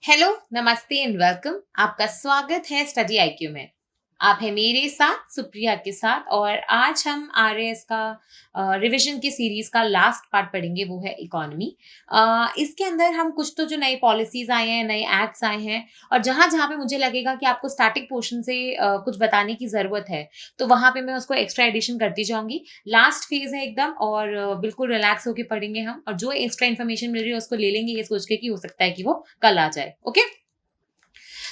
Hello, नमस्ते and welcome. आपका स्वागत है स्टडी आईक्यू में। आप हैं मेरे साथ सुप्रिया के साथ और आज हम आरएएस का रिवीजन की सीरीज का लास्ट पार्ट पढ़ेंगे, वो है इकोनॉमी। इसके अंदर हम कुछ तो जो नई पॉलिसीज आए हैं, नए एक्ट्स आए हैं और जहाँ जहाँ पे मुझे लगेगा कि आपको स्टैटिक पोर्शन से कुछ बताने की ज़रूरत है, तो वहाँ पे मैं उसको एक्स्ट्रा एडिशन करती जाऊँगी। लास्ट फेज़ है एकदम और बिल्कुल रिलैक्स होके पढ़ेंगे हम और जो एक्स्ट्रा इन्फॉर्मेशन मिल रही है उसको ले लेंगे ये सोच के कि हो सकता है कि वो कल आ जाए। ओके?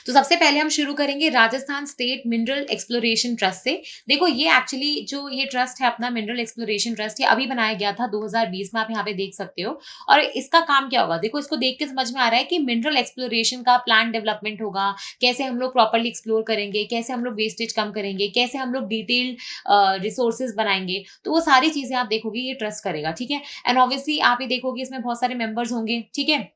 तो सबसे पहले हम शुरू करेंगे Rajasthan state mineral exploration trust से। देखो ये एक्चुअली जो ये ट्रस्ट है अपना मिनरल एक्सप्लोरेशन ट्रस्ट, ये अभी बनाया गया था 2020 में, आप यहाँ पे देख सकते हो। और इसका काम क्या होगा, देखो इसको देख के समझ में आ रहा है कि मिनरल एक्सप्लोरेशन का प्लान डेवलपमेंट होगा, कैसे हम लोग प्रॉपरली एक्सप्लोर करेंगे, कैसे हम लोग वेस्टेज कम करेंगे, कैसे हम लोग डिटेल्ड रिसोर्सेज बनाएंगे, तो वो सारी चीजें आप देखोगे ये ट्रस्ट करेगा। ठीक है। एंड ऑब्वियसली आप ये देखोगे इसमें बहुत सारे मेंबर्स होंगे। ठीक है।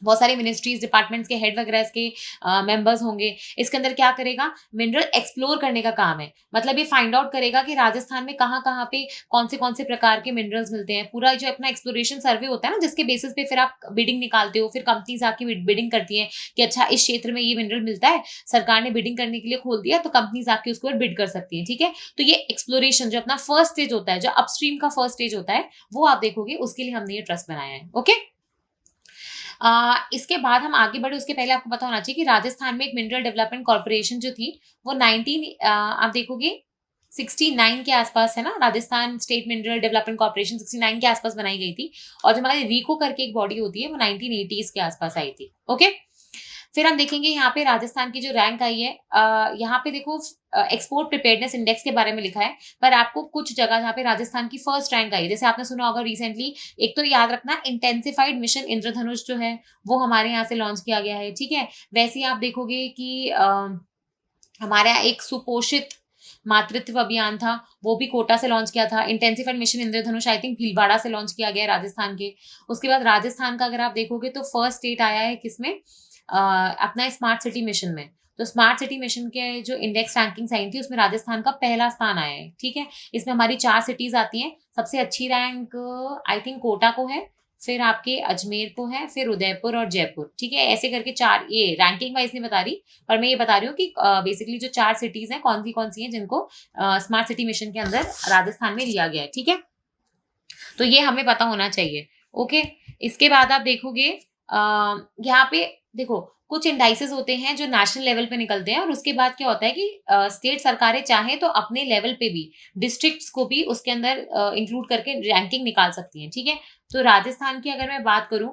बहुत सारे मिनिस्ट्रीज डिपार्टमेंट्स के हेड वगैरह इसके मेंबर्स होंगे। इसके अंदर क्या करेगा, मिनरल एक्सप्लोर करने का काम है। मतलब ये फाइंड आउट करेगा कि राजस्थान में कहाँ कहाँ पे कौन से प्रकार के मिनरल्स मिलते हैं। पूरा जो अपना एक्सप्लोरेशन सर्वे होता है ना, जिसके बेसिस पे फिर आप बिडिंग निकालते हो, फिर कंपनीज आके बिडिंग करती हैं कि अच्छा इस क्षेत्र में ये मिनरल मिलता है, सरकार ने बिडिंग करने के लिए खोल दिया तो कंपनीज आके उसको बिड कर सकती है। ठीक है। तो ये एक्सप्लोरेशन जो अपना फर्स्ट स्टेज होता है, जो अपस्ट्रीम का फर्स्ट स्टेज होता है, वो आप देखोगे, उसके लिए हमने ये ट्रस्ट बनाया है। ओके। इसके बाद हम आगे बढ़े उसके पहले आपको पता होना चाहिए कि राजस्थान में एक मिनरल डेवलपमेंट कॉर्पोरेशन जो थी वो 19 आप देखोगे 69 के आसपास है ना, Rajasthan state mineral development corporation 69 के आसपास बनाई गई थी। और जो हमारी रीको करके एक बॉडी होती है वो 1980s के आसपास आई थी। ओके। फिर हम देखेंगे यहाँ पे राजस्थान की जो रैंक आई है, यहाँ पे देखो एक्सपोर्ट प्रिपेयर्डनेस इंडेक्स के बारे में लिखा है, पर आपको कुछ जगह जहाँ पे राजस्थान की फर्स्ट रैंक आई है, जैसे आपने सुना होगा रिसेंटली, एक तो याद रखना इंटेंसिफाइड मिशन इंद्रधनुष जो है वो हमारे यहाँ से लॉन्च किया गया है। ठीक है। वैसे ही आप देखोगे कि हमारे यहाँ एक सुपोषित मातृत्व अभियान था, वो भी कोटा से लॉन्च किया था। Intensified mission Indradhanush I think Bhilwara से लॉन्च किया गया है राजस्थान के। उसके बाद राजस्थान का अगर आप देखोगे तो फर्स्ट स्टेट आया है किसमें, अपना स्मार्ट सिटी मिशन में। तो स्मार्ट सिटी मिशन के जो इंडेक्स रैंकिंग आई थी उसमें राजस्थान का पहला स्थान आया है। ठीक है। इसमें हमारी 4 सिटीज आती हैं। सबसे अच्छी रैंक आई थिंक कोटा को है, फिर आपके अजमेर को है, फिर उदयपुर और जयपुर। ठीक है। ऐसे करके 4, ये रैंकिंग वाइज नहीं बता रही, पर मैं ये बता रही हूँ कि बेसिकली जो 4 सिटीज हैं कौन सी हैं जिनको स्मार्ट सिटी मिशन के अंदर राजस्थान में लिया गया है। ठीक है। तो ये हमें पता होना चाहिए। ओके। इसके बाद आप देखोगे यहाँ पे देखो कुछ इंडाइसेस होते हैं जो नेशनल लेवल पे निकलते हैं और उसके बाद क्या होता है कि स्टेट सरकारें चाहें तो अपने लेवल पे भी डिस्ट्रिक्ट्स को भी उसके अंदर इंक्लूड करके रैंकिंग निकाल सकती हैं। ठीक है। तो राजस्थान की अगर मैं बात करूं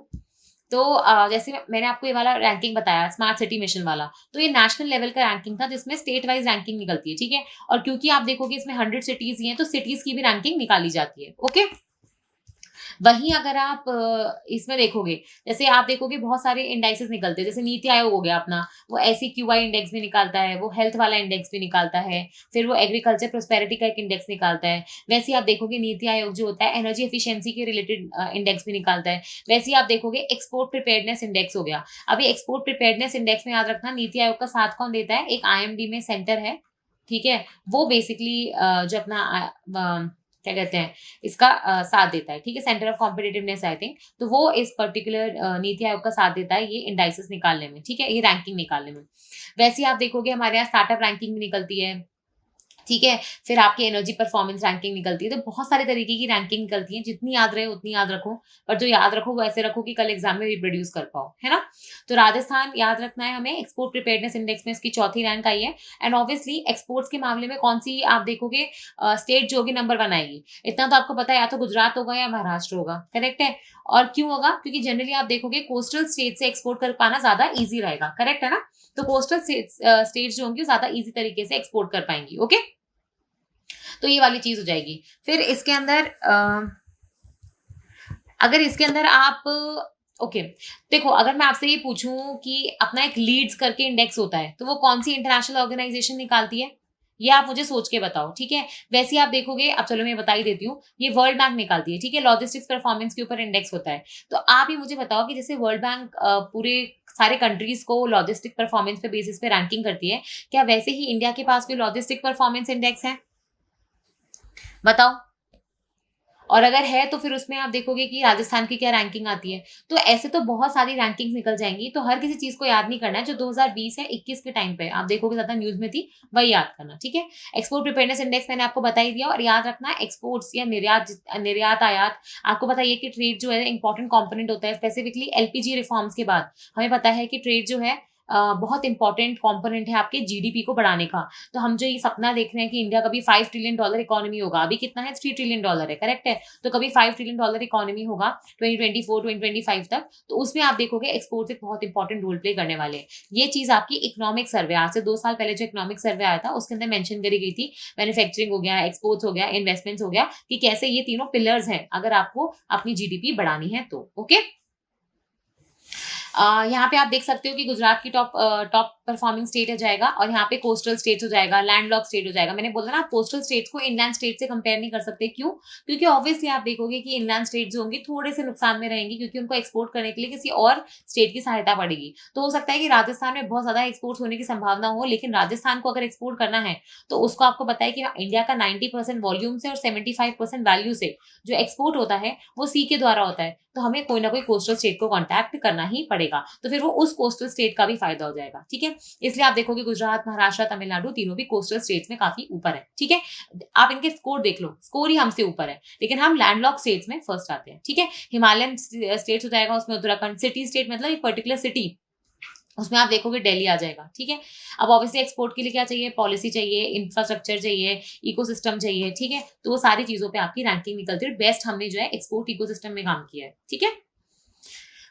तो जैसे मैंने आपको ये वाला रैंकिंग बताया स्मार्ट सिटी मिशन वाला, तो ये नेशनल लेवल का रैंकिंग था जिसमें स्टेट वाइज रैंकिंग निकलती है। ठीक है। और क्योंकि आप देखोगे इसमें 100 सिटीज ही हैं तो सिटीज की भी रैंकिंग निकाली जाती है। ओके। वहीं अगर आप इसमें देखोगे, जैसे आप देखोगे बहुत सारे इंडाइसेस निकलते हैं, जैसे नीति आयोग हो गया अपना, वो SEQI इंडेक्स भी निकालता है, वो हेल्थ वाला इंडेक्स भी निकालता है, फिर वो एग्रीकल्चर प्रोस्पेरिटी का एक इंडेक्स निकालता है। वैसे ही आप देखोगे नीति आयोग जो होता है एनर्जी एफिशिएंसी के रिलेटेड इंडेक्स भी निकालता है। वैसे ही आप देखोगे एक्सपोर्ट प्रिपेयर्डनेस इंडेक्स हो गया। अभी एक्सपोर्ट प्रिपेयर्डनेस इंडेक्स में याद रखना नीति आयोग का साथ कौन देता है, एक IMD में सेंटर है। ठीक है। वो बेसिकली जो अपना क्या कहते हैं इसका साथ देता है। ठीक है। Centre of competitiveness I think, तो वो इस पर्टिकुलर नीति आयोग का साथ देता है ये इंडाइसेस निकालने में। ठीक है। ये रैंकिंग निकालने में। वैसे ही आप देखोगे हमारे यहाँ स्टार्टअप रैंकिंग भी निकलती है। ठीक है। फिर आपकी एनर्जी परफॉर्मेंस रैंकिंग निकलती है। तो बहुत सारे तरीके की रैंकिंग निकलती है, जितनी याद रहे उतनी याद रखो, पर जो याद रखो वो ऐसे रखो कि कल एग्जाम में रिप्रोड्यूस कर पाओ, है ना। तो राजस्थान याद रखना है हमें, एक्सपोर्ट प्रिपेयर्डनेस इंडेक्स में इसकी चौथी रैंक आई है। एंड ऑब्वियसली एक्सपोर्ट्स के मामले में कौन सी आप देखोगे स्टेट जो होगी नंबर 1 आएगी, इतना तो आपको पता है, या तो गुजरात होगा या महाराष्ट्र होगा। करेक्ट है। और क्यों होगा, क्योंकि जनरली आप देखोगे कोस्टल स्टेट से एक्सपोर्ट कर पाना ज्यादा ईजी रहेगा। करेक्ट है ना। तो कोस्टल स्टेट्स जो होंगी ज्यादा ईजी तरीके से एक्सपोर्ट कर पाएंगी। ओके। तो ये वाली चीज हो जाएगी। फिर इसके अंदर अगर इसके अंदर आप ओके, देखो अगर मैं आपसे ये पूछूं कि अपना एक लीड्स करके इंडेक्स होता है तो वो कौन सी इंटरनेशनल ऑर्गेनाइजेशन निकालती है, ये आप मुझे सोच के बताओ। ठीक है। वैसे ही आप देखोगे, अब चलो मैं बता ही देती हूँ, ये वर्ल्ड बैंक निकालती है। ठीक है। लॉजिस्टिक्स परफॉर्मेंस के ऊपर इंडेक्स होता है। तो आप ही मुझे बताओ कि जैसे वर्ल्ड बैंक पूरे सारे कंट्रीज को लॉजिस्टिक परफॉर्मेंस पे बेसिस पे रैंकिंग करती है, क्या वैसे ही इंडिया के पास कोई लॉजिस्टिक परफॉर्मेंस इंडेक्स है, बताओ। और अगर है तो फिर उसमें आप देखोगे कि राजस्थान की क्या रैंकिंग आती है। तो ऐसे तो बहुत सारी रैंकिंग्स निकल जाएँगी, तो हर किसी चीज़ को याद नहीं करना है, जो 2020 या 21 के टाइम पे आप देखोगे ज़्यादा न्यूज़ में थी, वही याद करना, ठीक है? एक्सपोर्ट प्रिपेयरनेस इंडेक्स मैंने आपको बता ही दिया, और याद रखना एक्सपोर्ट्स या निर्यात-आयात, आपको पता ही है कि ट्रेड जो है इंपॉर्टेंट कंपोनेंट होता है, स्पेसिफिकली एलपीजी रिफॉर्म्स के बाद हमें पता है कि ट्रेड जो है बहुत इंपॉर्टेंट कंपोनेंट है आपके जीडीपी को बढ़ाने का। तो हम जो ये सपना देख रहे हैं कि इंडिया कभी $5 ट्रिलियन इकोनॉमी होगा, अभी कितना है, $3 ट्रिलियन है, करेक्ट है? तो कभी $5 ट्रिलियन इकोनॉमी होगा 2024-2025 तक, तो उसमें आप देखोगे एक्सपोर्ट्स एक बहुत इंपॉर्टेंट रोल प्ले करने वाले हैं। ये चीज़ आपकी इकोनॉमिक सर्वे, आज से 2 साल पहले जो इकोनॉमिक सर्वे आया था, उसके अंदर मेंशन करी गई थी, मैन्युफैक्चरिंग हो गया, एक्सपोर्ट्स हो गया, इन्वेस्टमेंट्स हो गया, कि कैसे ये तीनों पिलर्स हैं, अगर आपको अपनी जीडीपी बढ़ानी है तो। ओके? यहाँ पे आप देख सकते हो कि गुजरात की टॉप परफॉर्मिंग स्टेट हो जाएगा, और यहाँ पे कोस्टल स्टेट हो जाएगा, लैंडलॉक स्टेट हो जाएगा। मैंने बोला ना, आप कोस्टल स्टेट्स को इनलैंड स्टेट से कंपेयर नहीं कर सकते। क्यों? क्योंकि ऑब्वियसली आप देखोगे कि इनलैंड स्टेट जो होंगी थोड़े से नुकसान में रहेंगी, क्योंकि उनको एक्सपोर्ट करने के लिए किसी और स्टेट की सहायता पड़ेगी। तो हो सकता है कि राजस्थान में बहुत ज्यादा एक्सपोर्ट होने की संभावना हो, लेकिन राजस्थान को अगर एक्सपोर्ट करना है तो उसको आपको पता है कि इंडिया का 90% वॉल्यूम से और 75% वैल्यू से जो एक्सपोर्ट होता है वो सी के द्वारा होता है। तो हमें कोई ना कोई कोस्टल स्टेट को कॉन्टैक्ट करना ही पड़ेगा, तो फिर वो उस कोस्टल स्टेट का भी फायदा हो जाएगा, ठीक है? इसलिए आप देखोगे गुजरात, महाराष्ट्र, तमिलनाडु तीनों भी कोस्टल स्टेट्स में काफी ऊपर है, ठीक है? आप इनके स्कोर देख लो, स्कोर ही हमसे ऊपर है, लेकिन हम लैंडलॉक स्टेट्स में फर्स्ट आते हैं, ठीक है? हिमालयन स्टेट्स हो जाएगा, उसमें उत्तराखंड, सिटी स्टेट मतलब एक पर्टिकुलर सिटी, उसमें आप देखोगे दिल्ली आ जाएगा, ठीक है? अब ऑब्वियसली एक्सपोर्ट के लिए क्या चाहिए? पॉलिसी चाहिए, इंफ्रास्ट्रक्चर चाहिए, इकोसिस्टम चाहिए, ठीक है? तो वो सारी चीजों पे आपकी रैंकिंग निकलती है। बेस्ट हमने जो है एक्सपोर्ट इकोसिस्टम में काम किया है, ठीक है?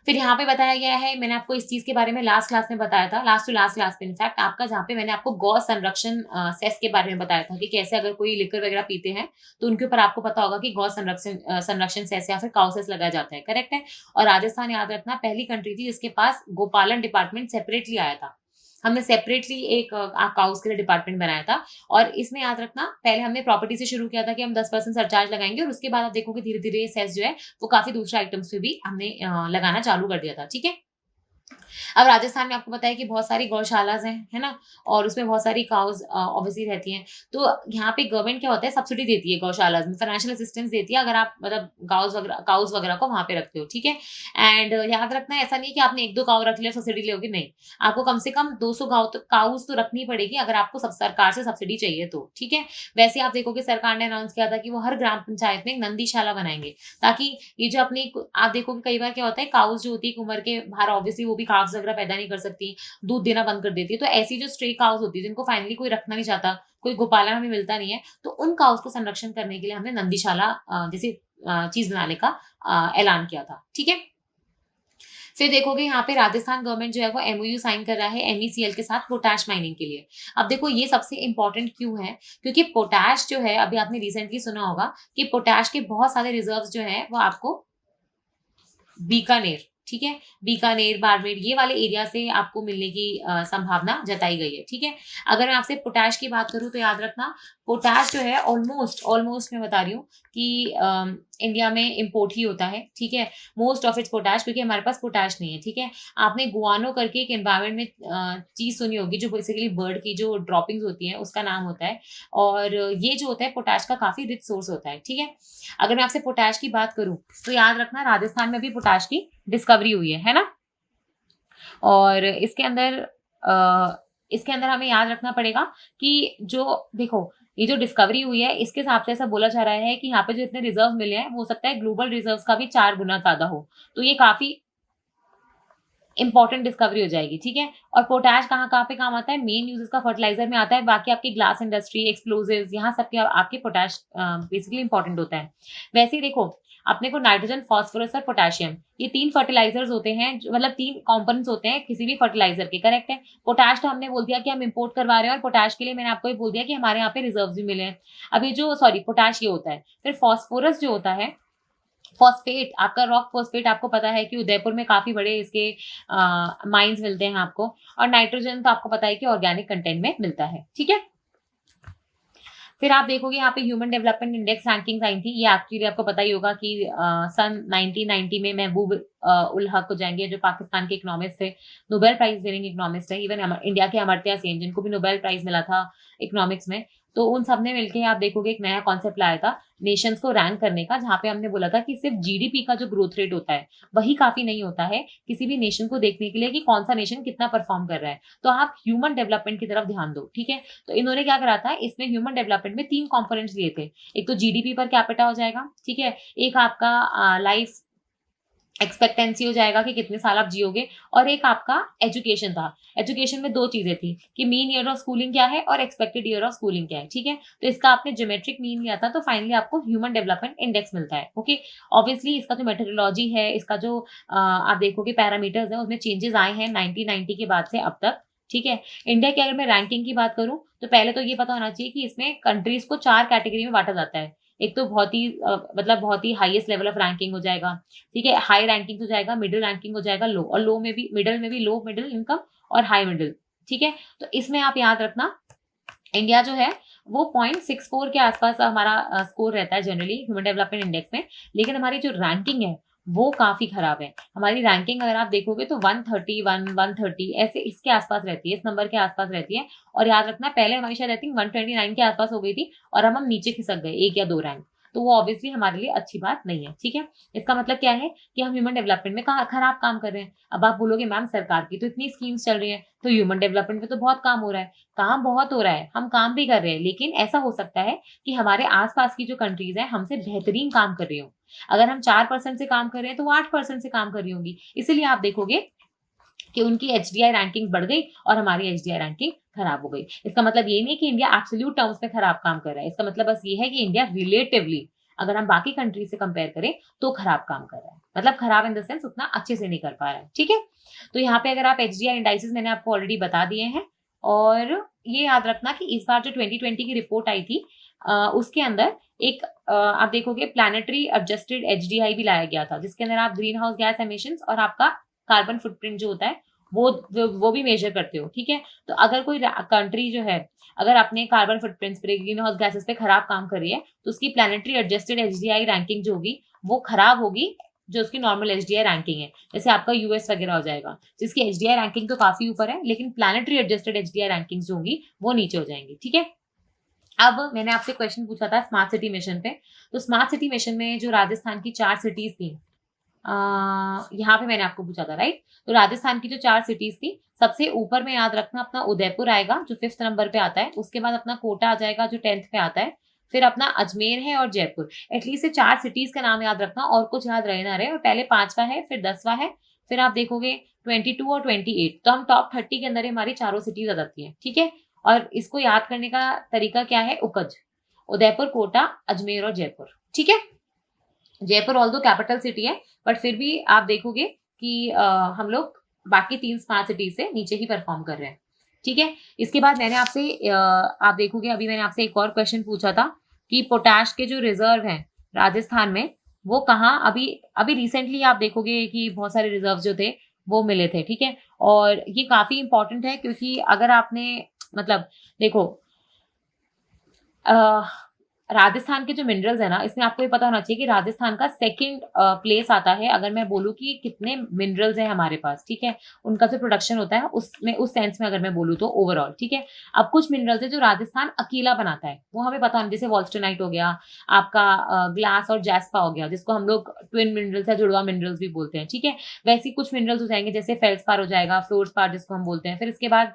फिर यहाँ पे बताया गया है, मैंने आपको इस चीज के बारे में लास्ट क्लास में बताया था, लास्ट टू लास्ट क्लास में इनफैक्ट आपका, जहाँ पे मैंने आपको गौ संरक्षण सेस के बारे में बताया था कि कैसे अगर कोई लिकर वगैरह पीते हैं तो उनके ऊपर आपको पता होगा कि गौ संरक्षण सेस या फिर काउ सेस लगाया जाता है, करेक्ट है? और राजस्थान, याद रखना, पहली कंट्री थी जिसके पास गोपालन डिपार्टमेंट सेपरेटली आया था। हमने सेपरेटली एक काउस के लिए डिपार्टमेंट बनाया था, और इसमें याद रखना, पहले हमने प्रॉपर्टी से शुरू किया था कि हम 10% सरचार्ज लगाएंगे, और उसके बाद आप देखोगे धीरे धीरे सेस जो है वो काफी दूसरे आइटम्स पे भी हमने लगाना चालू कर दिया था, ठीक है? अब राजस्थान में आपको पता है कि बहुत सारी गौशालाज़ हैं, है ना? और उसमें बहुत सारी काउज़ ऑब्वियसली रहती हैं। तो यहाँ पे गवर्नमेंट क्या होता है, सब्सिडी देती है गौशालाज़ में, फाइनेंशियल असिस्टेंस देती है अगर आप मतलब काउज़ वगैरह को वहाँ पे रखते हो, ठीक है? एंड याद रखना, ऐसा नहीं है कि आपने 1-2 काऊ रख लिया सब्सिडी लोगे, नहीं। आपको कम से कम 200 काउज़ तो रखनी पड़ेगी अगर आपको सब सरकार से सब्सिडी चाहिए तो, ठीक है? वैसे आप देखोगे सरकार ने अनाउंस किया था कि वो हर ग्राम पंचायत में एक नंदीशाला बनाएँगे, ताकि ये जो अपनी आप देखोगे कई बार क्या होता है, काउज़ जो होती है एक उम्र के बाहर, ऑब्वियसली वो भी काव्स वगैरह पैदा नहीं कर सकती, दूध देना बंद कर देती है। तो ऐसी जो स्ट्रे काउज़ होती है जिनको फाइनली कोई रखना नहीं चाहता, कोई गोपालन हमें मिलता नहीं है, तो उन काउज़ को संरक्षण करने के लिए हमने नंदीशाला जैसे चीज़ बनाने का ऐलान किया था, ठीक है? फिर देखोगे यहाँ पे राजस्थान गवर्नमेंट जो है वो एमओयू साइन कर रहा है एमईसीएल के साथ पोटाश माइनिंग के लिए। अब देखो ये सबसे इम्पोर्टेंट क्यों है? क्योंकि पोटाश जो है, अभी आपने रिसेंटली सुना होगा कि पोटाश के बहुत सारे रिजर्व्स जो हैं वो आपको बीकानेर, ठीक है? बीकानेर, बाड़मेर ये वाले एरिया से आपको मिलने की संभावना जताई गई है, ठीक है? अगर मैं आपसे पोटाश की बात करूँ तो याद रखना, पोटाश जो है ऑलमोस्ट मैं बता रही हूँ कि इंडिया में इम्पोर्ट ही होता है, ठीक है? मोस्ट ऑफ इट्स पोटाश, क्योंकि हमारे पास पोटाश नहीं है, ठीक है? आपने गुआनो करके एक एनवायरनमेंट में चीज़ सुनी होगी, जो बेसिकली बर्ड की जो ड्रॉपिंग्स होती हैं उसका नाम होता है, और ये जो होता है पोटाश का काफ़ी रिच सोर्स होता है, ठीक है? अगर मैं आपसे पोटाश की बात करूँ तो याद रखना, राजस्थान में भी पोटाश की डिस्कवरी हुई है ना? और इसके अंदर हमें याद रखना पड़ेगा कि जो देखो, ये जो डिस्कवरी हुई है इसके हिसाब से ऐसा बोला जा रहा है कि यहाँ पे जो इतने रिजर्व मिले हैं, हो सकता है ग्लोबल रिजर्व्स का भी 4 गुना ज़्यादा हो। तो ये काफ़ी इंपॉर्टेंट डिस्कवरी हो जाएगी, ठीक है? और पोटाश कहाँ-कहाँ पे काम आता है? मेन यूज़ इसका फर्टिलाइज़र में आता है, बाकी आपकी ग्लास इंडस्ट्री, एक्सप्लोसिव्स, यहाँ सब के आपके पोटाश बेसिकली इंपॉर्टेंट होता है। वैसे ही देखो, अपने को नाइट्रोजन, फास्फोरस और पोटेशियम, ये 3 फर्टिलाइज़र्स होते हैं, जो मतलब 3 कंपोनेंट्स होते हैं किसी भी फर्टिलाइज़र के, करेक्ट है? पोटाश तो हमने बोल दिया कि हम इम्पोर्ट करवा रहे हैं, और पोटाश के लिए मैंने आपको ये बोल दिया कि हमारे यहाँ पे रिजर्व्स भी मिले हैं। अभी जो सॉरी पोटाश ये होता है, फिर फास्फोरस जो होता है, फॉस्फेट, आपका रॉक फॉस्फेट, आपको पता है कि उदयपुर में काफ़ी बड़े इसके माइन्स मिलते हैं आपको, और नाइट्रोजन तो आपको पता है कि ऑर्गेनिक कंटेंट में मिलता है, ठीक है? फिर आप देखोगे यहाँ पे ह्यूमन डेवलपमेंट इंडेक्स रैंकिंग्स आई थी, ये एक्चुअली आपको पता ही होगा कि सन 1990 में महबूब उल हक हो जाएंगे, जो पाकिस्तान के इकोनॉमिस्ट थे, नोबेल प्राइज विनिंग इकोनॉमिस्ट है, इवन इंडिया के अमर्त्य सेन जिनको भी नोबेल प्राइज मिला था इकोनॉमिक्स में, तो उन सब ने मिलके आप देखोगे एक नया कॉन्सेप्ट लाया था नेशंस को रैंक करने का, जहाँ पे हमने बोला था कि सिर्फ जीडीपी का जो ग्रोथ रेट होता है वही काफी नहीं होता है किसी भी नेशन को देखने के लिए कि कौन सा नेशन कितना परफॉर्म कर रहा है। तो आप ह्यूमन डेवलपमेंट की तरफ ध्यान दो, ठीक है। तो इन्होंने क्या करा था, इसमें ह्यूमन डेवलपमेंट में 3 कंपोनेंट्स लिए थे। एक तो जीडीपी पर कैपिटा हो जाएगा, ठीक है। एक आपका लाइफ एक्सपेक्टेंसी हो जाएगा कि कितने साल आप जियोगे, और एक आपका एजुकेशन था। एजुकेशन में 2 चीजें थी कि मीन ईयर ऑफ स्कूलिंग क्या है और एक्सपेक्टेड ईयर ऑफ स्कूलिंग क्या है, ठीक है। तो इसका आपने ज्योमेट्रिक मीन लिया था, तो फाइनली आपको ह्यूमन डेवलपमेंट इंडेक्स मिलता है, ओके। ऑब्वियसली इसका जो मेथोडोलॉजी है, इसका जो आप देखोगे पैरामीटर्स है, उसमें चेंजेस आए हैं 1990 के बाद से अब तक, ठीक है। इंडिया की अगर मैं रैंकिंग की बात करूं तो पहले तो ये पता होना चाहिए कि इसमें कंट्रीज को 4 कैटेगरी में बांटा जाता है। एक तो बहुत ही मतलब बहुत ही हाईएस्ट लेवल ऑफ रैंकिंग हो जाएगा, ठीक है। हाई रैंकिंग हो जाएगा, मिडिल रैंकिंग हो जाएगा, लो, और लो में भी, मिडिल में भी लो मिडिल इनकम और हाई मिडिल, ठीक है। तो इसमें आप याद रखना इंडिया जो है वो 0.64 के आसपास हमारा स्कोर रहता है जनरली ह्यूमन डेवलपमेंट इंडेक्स में। लेकिन हमारी जो रैंकिंग है वो काफी खराब है। हमारी रैंकिंग अगर आप देखोगे तो 131, 130 ऐसे इसके आसपास रहती है, इस नंबर के आसपास रहती है। और याद रखना पहले हमारी शायद आई थिंक 129 के आसपास हो गई थी, और हम नीचे खिसक गए 1 या 2 रैंक। तो वो ऑब्वियसली हमारे लिए अच्छी बात नहीं है, ठीक है। इसका मतलब क्या है कि हम ह्यूमन डेवलपमेंट में खराब काम कर रहे हैं। अब आप बोलोगे मैम सरकार की तो इतनी स्कीम्स चल रही है, तो ह्यूमन डेवलपमेंट में तो बहुत काम हो रहा है। काम बहुत हो रहा है, हम काम भी कर रहे हैं, लेकिन ऐसा हो सकता है कि हमारे आसपास की जो कंट्रीज हैं हमसे बेहतरीन काम कर रही हो। अगर हम 4% से काम कर रहे हैं तो वो 8% से काम कर रही होंगी। इसीलिए आप देखोगे कि उनकी एचडीआई रैंकिंग बढ़ गई और हमारी एचडीआई रैंकिंग खराब हो गई। इसका मतलब ये नहीं कि इंडिया एब्सोल्यूट टर्म्स में खराब काम कर रहा है, इसका मतलब बस ये है कि इंडिया रिलेटिवली अगर हम बाकी कंट्री से कंपेयर करें तो खराब काम कर रहा है। मतलब खराब इन द सेंस उतना अच्छे से नहीं कर पा रहा है, ठीक है। तो यहाँ पे अगर आप एचडीआई इंडाइसेस मैंने आपको ऑलरेडी बता दिए हैं। और ये याद रखना कि इस बार जो 2020 की रिपोर्ट आई थी उसके अंदर एक आप देखोगे प्लैनेटरी एडजस्टेड एचडीआई भी लाया गया था, जिसके अंदर आप ग्रीन हाउस गैस एमिशंस और आपका कार्बन फुटप्रिंट जो होता है वो भी मेजर करते हो, ठीक है। तो अगर कोई कंट्री जो है अगर अपने कार्बन फुटप्रिंट्स पे, ग्रीन हाउस गैसेस पे खराब काम कर रही है, तो उसकी प्लैनेटरी एडजस्टेड एचडीआई रैंकिंग जो होगी वो खराब होगी जो उसकी नॉर्मल एचडीआई रैंकिंग है। जैसे आपका यूएस वगैरह हो जाएगा, जिसकी एचडीआई रैंकिंग तो काफी ऊपर है, लेकिन प्लैनेटरी एडजस्टेड एचडीआई रैंकिंग जो होगी वो नीचे हो जाएंगी, ठीक है। अब मैंने आपसे क्वेश्चन पूछा था स्मार्ट सिटी मिशन पे। तो स्मार्ट सिटी मिशन में जो राजस्थान की 4 सिटीज थी, यहाँ पे मैंने आपको पूछा था, राइट। तो राजस्थान की जो 4 सिटीज थी, सबसे ऊपर में याद रखना अपना उदयपुर आएगा जो 5th नंबर पे आता है। उसके बाद अपना कोटा आ जाएगा जो 10th पे आता है। फिर अपना अजमेर है और जयपुर। एटलीस्ट 4 सिटीज का नाम याद रखना, और कुछ याद रहे ना रहे। और पहले 5वां है, फिर 10वां है, फिर आप देखोगे 22 और 28। तो हम टॉप 30 के अंदर हमारी चारों सिटीज आ जाती है, ठीक है। और इसको याद करने का तरीका क्या है, उकज, उदयपुर, कोटा, अजमेर और जयपुर, ठीक है। जयपुर ऑल दो कैपिटल सिटी है, बट फिर भी आप देखोगे कि हम लोग बाकी 3 स्मार्ट सिटी से नीचे ही परफॉर्म कर रहे हैं, ठीक है। इसके बाद मैंने आपसे आप देखोगे अभी मैंने आपसे एक और क्वेश्चन पूछा था कि पोटैश के जो रिजर्व हैं राजस्थान में वो कहाँ, अभी अभी रिसेंटली आप देखोगे कि बहुत सारे रिजर्व जो थे वो मिले थे, ठीक है। और ये काफी इंपॉर्टेंट है क्योंकि अगर आपने मतलब देखो राजस्थान के जो मिनरल्स है ना, इसमें आपको ये पता होना चाहिए कि राजस्थान का सेकंड प्लेस आता है अगर मैं बोलूँ कि कितने मिनरल्स हैं हमारे पास, ठीक है। उनका जो प्रोडक्शन होता है उसमें, उस सेंस में अगर मैं बोलूँ तो ओवरऑल, ठीक है। अब कुछ मिनरल्स है जो राजस्थान अकेला बनाता है, वो हमें पता होना, जैसे वॉल्स्टोनाइट हो गया, आपका ग्लास और जैस्पा हो गया, जिसको हम लोग ट्विन मिनरल्स या जुड़वा मिनरल्स भी बोलते हैं, ठीक है। वैसे कुछ मिनरल्स हो जाएंगे, जैसे फेल्सपार हो जाएगा, फ्लोरस्पार जिसको हम बोलते हैं। फिर इसके बाद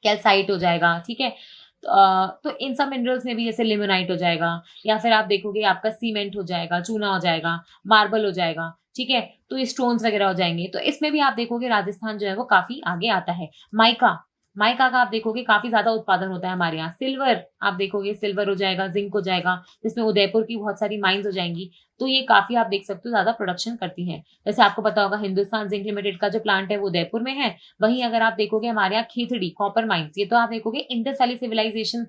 कैल्साइट हो जाएगा, ठीक है। तो इन सब मिनरल्स में भी जैसे लिमोनाइट हो जाएगा, या फिर आप देखोगे आपका सीमेंट हो जाएगा, चूना हो जाएगा, मार्बल हो जाएगा, ठीक है। तो ये स्टोन्स वगैरह हो जाएंगे। तो इसमें भी आप देखोगे राजस्थान जो है वो काफी आगे आता है। माइका, माइका का आप देखोगे काफी ज्यादा उत्पादन होता है हमारे यहाँ। सिल्वर आप देखोगे, सिल्वर हो जाएगा, जिंक हो जाएगा, जिसमें उदयपुर की बहुत सारी माइंस हो जाएंगी। तो ये काफी आप देख सकते हो ज्यादा प्रोडक्शन करती हैं। जैसे आपको पता होगा हिंदुस्तान जिंक लिमिटेड का जो प्लांट है वो उदयपुर में है। वहीं अगर आप देखोगे हमारे यहाँ खेतड़ी कॉपर माइंस, ये तो आप देखोगे इंडस वैली सिविलाइजेशन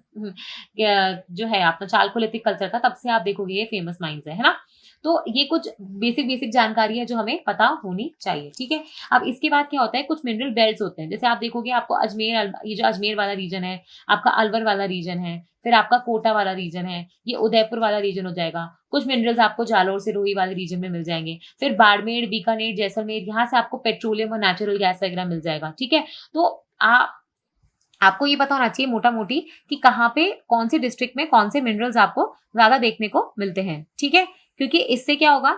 जो है अपना चालकोलिथिक कल्चर का, तब से आप देखोगे ये फेमस माइंस है ना। तो ये कुछ बेसिक बेसिक जानकारी है जो हमें पता होनी चाहिए, ठीक है। अब इसके बाद क्या होता है, कुछ मिनरल बेल्ट्स होते हैं। जैसे आप देखोगे आपको अजमेर, ये जो अजमेर वाला रीजन है, आपका अलवर वाला रीजन है, फिर आपका कोटा वाला रीजन है, ये उदयपुर वाला रीजन हो जाएगा। कुछ मिनरल्स आपको जालोर सिरोही वाले रीजन में मिल जाएंगे। फिर बाड़मेर, बीकानेर, जैसलमेर, यहाँ से आपको पेट्रोलियम और नेचुरल गैस वगैरह मिल जाएगा, ठीक है। तो आपको ये पता होना चाहिए मोटा मोटी कि कहाँ पे कौन सी डिस्ट्रिक्ट में कौन से मिनरल्स आपको ज्यादा देखने को मिलते हैं, ठीक है। क्योंकि इससे क्या होगा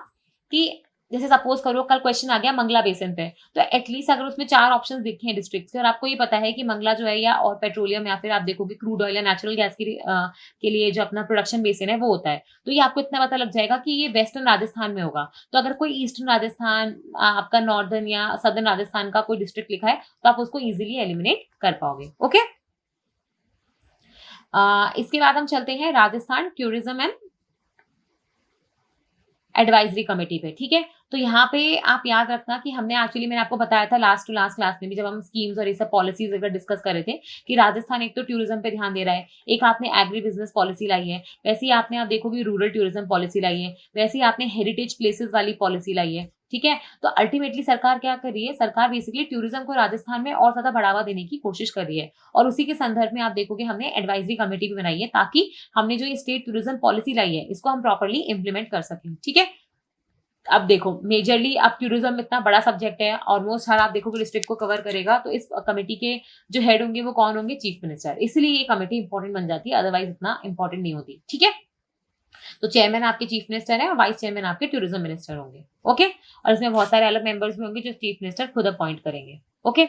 कि जैसे सपोज करो कल क्वेश्चन आ गया मंगला बेसिन पे, तो एटलीस्ट अगर उसमें 4 ऑप्शंस दिखे हैं डिस्ट्रिक्ट के और आपको ये पता है कि मंगला जो है या और पेट्रोलियम या फिर आप देखोगे क्रूड ऑयल या नेचुरल गैस के लिए जो अपना प्रोडक्शन बेसिन है वो होता है, तो ये आपको इतना पता लग जाएगा कि ये वेस्टर्न राजस्थान में होगा। तो अगर कोई ईस्टर्न राजस्थान आपका नॉर्दर्न या सदर्न राजस्थान का कोई डिस्ट्रिक्ट लिखा है तो आप उसको इजिली एलिमिनेट कर पाओगे। ओके, इसके बाद हम चलते हैं Rajasthan tourism and advisory committee पे, ठीक है। तो यहाँ पे आप याद रखना कि हमने एक्चुअली मैंने आपको बताया था लास्ट टू लास्ट क्लास में भी जब हम स्कीम्स और ये सब पॉलिसीज अगर डिस्कस कर रहे थे कि राजस्थान एक तो टूरिज्म पे ध्यान दे रहा है, एक आपने एग्री बिजनेस पॉलिसी लाई है, वैसे ही आपने आप देखोगे रूरल टूरिज्म पॉलिसी लाई है, वैसे ही आपने हेरिटेज प्लेसेस वाली पॉलिसी लाई है, ठीक है। तो अल्टीमेटली सरकार क्या कर रही है, सरकार बेसिकली टूरिज्म को राजस्थान में और ज्यादा बढ़ावा देने की कोशिश कर रही है और उसी के संदर्भ में आप देखोगे हमने एडवाइजरी कमेटी भी बनाई है ताकि हमने जो ये स्टेट टूरिज्म पॉलिसी लाई है इसको हम प्रॉपरली इंप्लीमेंट कर सकें, ठीक है। अब देखो मेजरली अब टूरिज्म में इतना बड़ा सब्जेक्ट है, ऑलमोस्ट हर आप देखोगे डिस्ट्रिक्ट को कवर करेगा, तो इस कमेटी के जो हेड होंगे वो कौन होंगे, चीफ मिनिस्टर, इसलिए ये कमेटी इंपॉर्टेंट बन जाती है, अदरवाइज इतना इंपॉर्टेंट नहीं होती, ठीक है। तो चेयरमैन आपके चीफ मिनिस्टर है और वाइस चेयरमैन आपके टूरिज्म मिनिस्टर होंगे, ओके। और इसमें बहुत सारे अलग मेंबर्स भी होंगे जो चीफ मिनिस्टर खुद अपॉइंट करेंगे, ओके।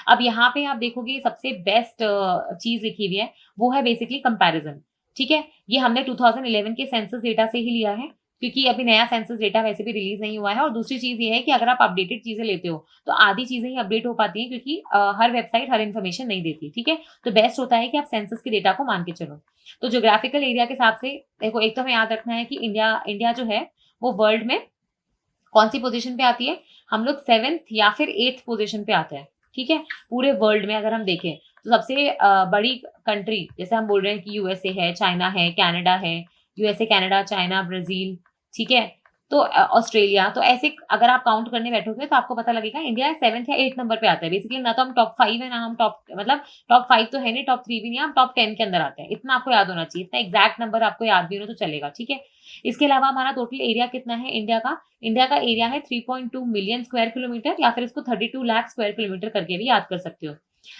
अब यहाँ पे आप देखोगे सबसे बेस्ट चीज लिखी हुई है वो है बेसिकली कंपैरिजन, ठीक है। ये हमने 2011 के सेंसस डेटा से ही लिया है क्योंकि अभी नया सेंसस डेटा वैसे भी रिलीज नहीं हुआ है। और दूसरी चीज ये है कि अगर आप अपडेटेड चीजें लेते हो तो आधी चीजें ही अपडेट हो पाती हैं क्योंकि हर वेबसाइट हर इन्फॉर्मेशन नहीं देती, ठीक है। तो बेस्ट होता है कि आप सेंसस के डेटा को मान के चलो। तो ज्योग्राफिकल एरिया के हिसाब से देखो, एक तो हमें याद रखना है कि इंडिया जो है वो वर्ल्ड में कौन सी पोजीशन पे आती है, हम लोग 7th या फिर 8th पोजीशन पे आते हैं, ठीक है। पूरे वर्ल्ड में अगर हम देखें तो सबसे बड़ी कंट्री जैसे हम बोल रहे हैं कि यूएसए है, चाइना है, कनाडा है, यूएसए, कनाडा, चाइना, ब्राजील, ठीक है। तो ऑस्ट्रेलिया, तो ऐसे अगर आप काउंट करने बैठोगे तो आपको पता लगेगा इंडिया 7th या 8th नंबर पे आता है बेसिकली। ना तो हम टॉप 5 है, ना हम टॉप मतलब टॉप 5 तो है नहीं, टॉप 3 भी नहीं, हम टॉप 10 के अंदर आते हैं। इतना आपको याद होना चाहिए, इतना एग्जैक्ट नंबर आपको याद भी हो तो चलेगा, ठीक है। इसके अलावा हमारा टोटल एरिया कितना है इंडिया का एरिया है 3.2 मिलियन स्क्वायर किलोमीटर, या फिर इसको 32 लाख स्क्वायर किलोमीटर करके भी याद कर सकते हो।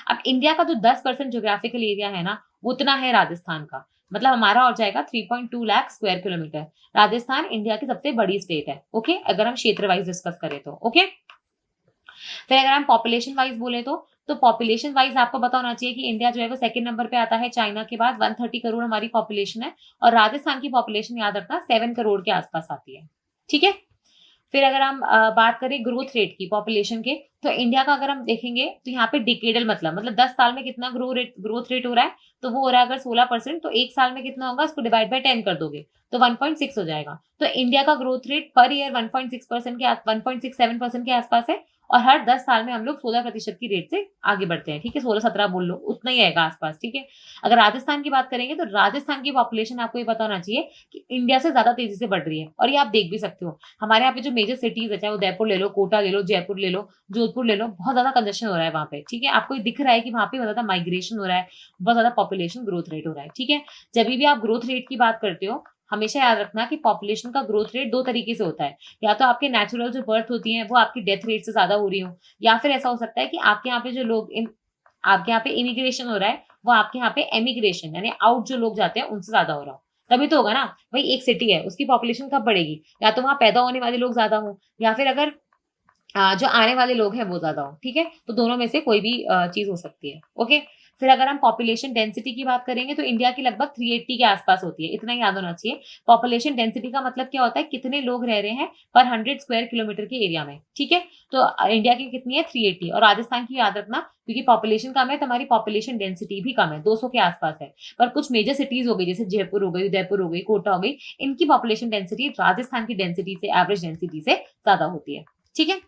अब इंडिया का जो 10% ज्योग्राफिकल एरिया है ना उतना है राजस्थान का, मतलब हमारा और जाएगा 3.2 lakh square kilometre. Rajasthan India की सबसे बड़ी स्टेट है, ओके, अगर हम क्षेत्र वाइज डिस्कस करें तो, ओके। फिर अगर हम पॉपुलेशन वाइज बोले तो पॉपुलेशन वाइज आपको पता होना चाहिए कि इंडिया जो है वो सेकंड नंबर पे आता है चाइना के बाद, 130 करोड़ हमारी पॉपुलेशन है। और राजस्थान की पॉपुलेशन याद रखना 7 करोड़ के आसपास आती है, ठीक है। फिर अगर हम बात करें ग्रोथ रेट की पॉपुलेशन के, तो इंडिया का अगर हम देखेंगे तो यहाँ पे डिकेडल मतलब 10 साल में कितना ग्रोथ रेट हो रहा है, तो वो हो रहा है अगर 16%, तो एक साल में कितना होगा उसको डिवाइड बाय 10 कर दोगे तो 1.6 हो जाएगा। तो इंडिया का ग्रोथ रेट पर ईयर 1.6% के 1.67% के आसपास है और हर 10 साल में हम लोग 16% की रेट से आगे बढ़ते हैं, ठीक है। 16-17 बोल लो, उतना ही आएगा आसपास, ठीक है। अगर राजस्थान की बात करेंगे तो राजस्थान की पॉपुलेशन आपको ये पता होना चाहिए कि इंडिया से ज्यादा तेजी से बढ़ रही है। और ये आप देख भी सकते हो, हमारे यहाँ पे जो मेजर सिटीज है, चाहे वो उदयपुर ले लो, कोटा ले लो, जयपुर ले लो, जोधपुर ले लो, बहुत ज्यादा कंजेशन हो रहा है वहाँ पे, ठीक है। आपको दिख रहा है कि वहाँ पे बहुत ज्यादा माइग्रेशन हो रहा है, बहुत ज्यादा पॉपुलेशन ग्रोथ रेट हो रहा है, ठीक है। जब भी आप ग्रोथ रेट की बात करते हो हमेशा याद रखना कि पॉपुलेशन का ग्रोथ रेट दो तरीके से होता है, या तो आपके नेचुरल जो बर्थ होती है वो आपकी डेथ रेट से ज्यादा हो रही हो, या फिर ऐसा हो सकता है कि आपके यहाँ पे जो लोग आपके यहाँ पे इमिग्रेशन हो रहा है वो आपके यहाँ पे एमिग्रेशन यानी आउट जो लोग जाते हैं उनसे ज्यादा हो रहा हो, तभी तो होगा ना भाई। एक सिटी है उसकी पॉपुलेशन कब बढ़ेगी, या तो वहां पैदा होने वाले लोग ज्यादा हो, या फिर अगर जो आने वाले लोग हैं वो ज्यादा हो, ठीक है। तो दोनों में से कोई भी चीज हो सकती है, ओके। फिर अगर हम पॉपुलेशन डेंसिटी की बात करेंगे तो इंडिया की लगभग 380 के आसपास होती है, इतना ही याद होना चाहिए। पॉपुलेशन डेंसिटी का मतलब क्या होता है, कितने लोग रह रहे हैं पर 100 स्क्वायर किलोमीटर के एरिया में, ठीक है। तो इंडिया की कितनी है 380, और राजस्थान की याद रखना क्योंकि पॉपुलेशन कम है तो हमारी पॉपुलेशन डेंसिटी भी कम है, 200 के आसपास है। पर कुछ मेजर सिटीज हो गई जैसे जयपुर हो गई, उदयपुर हो गई, कोटा हो गई, इनकी पॉपुलेशन डेंसिटी राजस्थान की डेंसिटी से, एवरेज डेंसिटी से ज्यादा होती है, ठीक है।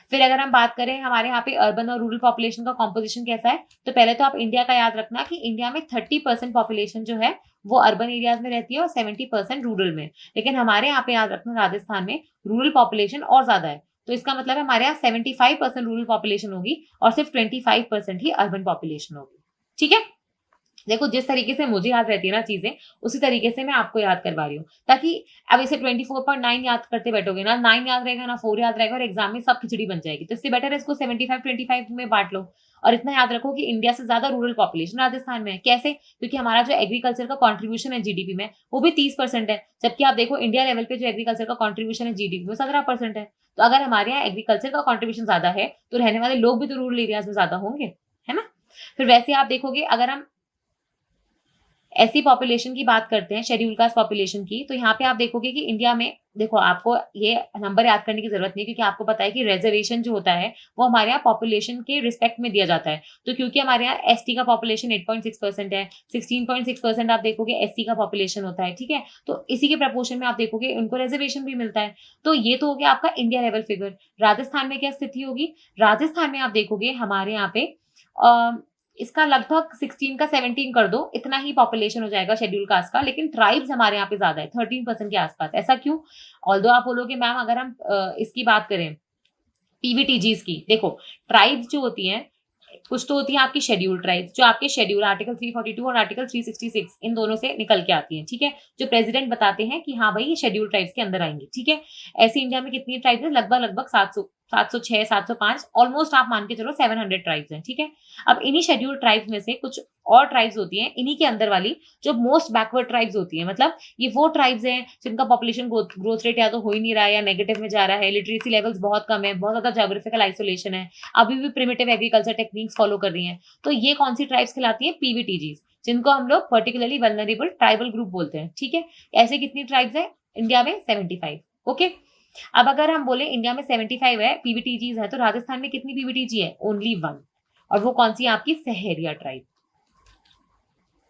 फिर अगर हम बात करें हमारे यहाँ पे अर्बन और रूरल पॉपुलेशन का कॉम्पोजिशन कैसा है, तो पहले तो आप इंडिया का याद रखना कि इंडिया में 30% पॉपुलेशन जो है वो अर्बन एरियाज में रहती है और 70% रूरल में। लेकिन हमारे यहाँ पे याद रखना राजस्थान में रूरल पॉपुलेशन और ज्यादा है, तो इसका मतलब है हमारे यहाँ 75% रूरल पॉपुलेशन होगी और सिर्फ 25% ही अर्बन पॉपुलेशन होगी, ठीक है। देखो जिस तरीके से मुझे याद रहती है ना चीज़ें, उसी तरीके से मैं आपको याद करवा रही हूँ। ताकि अब इसे 24.9 याद करते बैठोगे ना, 9 याद रहेगा ना 4 याद रहेगा और एग्ज़ाम में सब खिचड़ी बन जाएगी। तो इससे बेटर है इसको 75-25 में बाँट लो। और इतना याद रखो कि इंडिया से ज़्यादा रूरल पॉपुलेशन राजस्थान में है। कैसे? क्योंकि हमारा जो एग्रीकल्चर का कंट्रीब्यूशन है जीडीपी में, वो भी 30% है। जबकि आप देखो इंडिया लेवल पे जो एग्रीकल्चर का कंट्रीब्यूशन है जीडीपी में, 17% है। तो अगर हमारे यहाँ एग्रीकल्चर का कंट्रीब्यूशन ज़्यादा है, तो रहने वाले लोग भी तो रूरल एरियाज़ में ज़्यादा होंगे, है ना? फिर वैसे आप देखोगे अगर हम ऐसी पॉपुलेशन की बात करते हैं शेड्यूल कास्ट पॉपुलेशन की, तो यहाँ पे आप देखोगे कि इंडिया में देखो आपको ये नंबर याद करने की ज़रूरत नहीं है क्योंकि आपको पता है कि रिज़र्वेशन जो होता है, वो हमारे यहाँ पॉपुलेशन के रिस्पेक्ट में दिया जाता है। तो क्योंकि हमारे यहाँ एसटी का पॉपुलेशन 8.6% है, 16.6% आप देखोगे एससी का पॉपुलेशन होता है, ठीक है? तो इसी के प्रपोर्शन में आप देखोगे उनको रिज़र्वेशन भी मिलता है। तो ये तो हो गया आपका इंडिया लेवल फिगर। राजस्थान में क्या स्थिति होगी? राजस्थान में आप देखोगे हमारे यहाँ पे अ इसका लगभग 16 का 17 कर दो, इतना ही पॉपुलेशन हो जाएगा शेड्यूल कास्ट का, लेकिन ट्राइब्स हमारे यहाँ पे ज़्यादा है, 13% के आस-पास। ऐसा क्यों? ऑल्दो आप बोलोगे मैम अगर हम इसकी बात करें पीवीटीजीज़ की, देखो ट्राइब्स जो होती हैं, कुछ तो होती है आपकी शेड्यूल्ड ट्राइब्स, जो आपके शेड्यूल आर्टिकल 342 और आर्टिकल 366 इन दोनों से निकल के आती हैं, ठीक है? जो प्रेज़िडेंट बताते हैं कि हाँ भाई ये शेड्यूल्ड ट्राइब्स के अंदर आएँगी, ठीक है? ऐसे इंडिया में कितनी ट्राइब्स हैं? लगभग 706, 705 ऑलमोस्ट आप मान के चलो 700 ट्राइब्स हैं, ठीक है? अब इन्हीं शेड्यूल्ड ट्राइब्स में से कुछ और ट्राइब्स होती हैं, इन्हीं के अंदर वाली जो मोस्ट बैकवर्ड ट्राइब्स होती हैं, मतलब ये वो ट्राइब्स हैं जिनका पॉपुलेशन ग्रोथ रेट या तो हो ही नहीं रहा है या नेगेटिव में जा रहा है, लिटरेसी लेवल्स बहुत कम है, बहुत ज़्यादा ज्योग्राफिकल आइसोलेशन है, अभी भी प्रिमिटिव एग्रीकल्चर टेक्निक्स फॉलो कर रही हैं। तो ये कौन-सी ट्राइब्स कहलाती हैं? पीवीटीजीज़, जिनको हम लोग पर्टिकुलरली वल्नरेबल ट्राइबल ग्रुप बोलते हैं, ठीक है? ऐसे कितनी ट्राइब्स हैं? इंडिया में 75, ओके? अब अगर हम बोले इंडिया में 75 है, पीवीटीजीज़ है, तो राजस्थान में कितनी पीवीटीजी है? ओनली 1 और वो कौन-सी है आपकी? सहरिया ट्राइब।